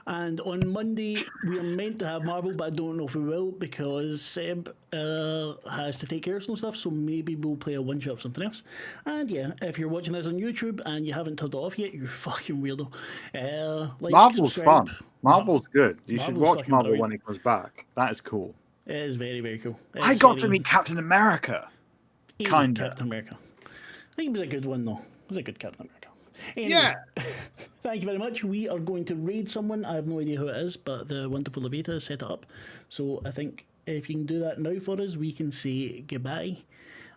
And on Monday, we are meant to have Marvel, but I don't know if we will because Seb has to take care of some stuff, so maybe we'll play a one shot of something else. And yeah, if you're watching this on YouTube and you haven't turned it off yet, you fucking weirdo. Marvel's subscribe. fun. Marvel's good. You should Marvel's watch fucking Marvel brilliant. when it comes back. That is cool. It is very, very cool. I It's got to very- meet Captain America. Kinda. Captain America. I think it was a good one, though. It was a good Captain America. Anyway, Yeah. thank you very much. We are going to raid someone. I have no idea who it is, but the wonderful Levita has set it up. So I think if you can do that now for us, we can say goodbye.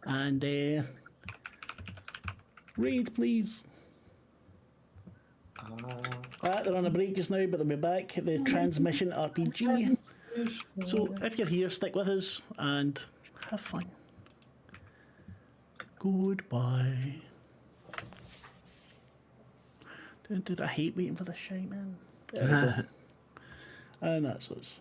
And raid, please. They're on a break just now, but they'll be back. The Transmission RPG. So if you're here, stick with us and have fun. Goodbye. I hate waiting for this shite, man. There we go. And that's us.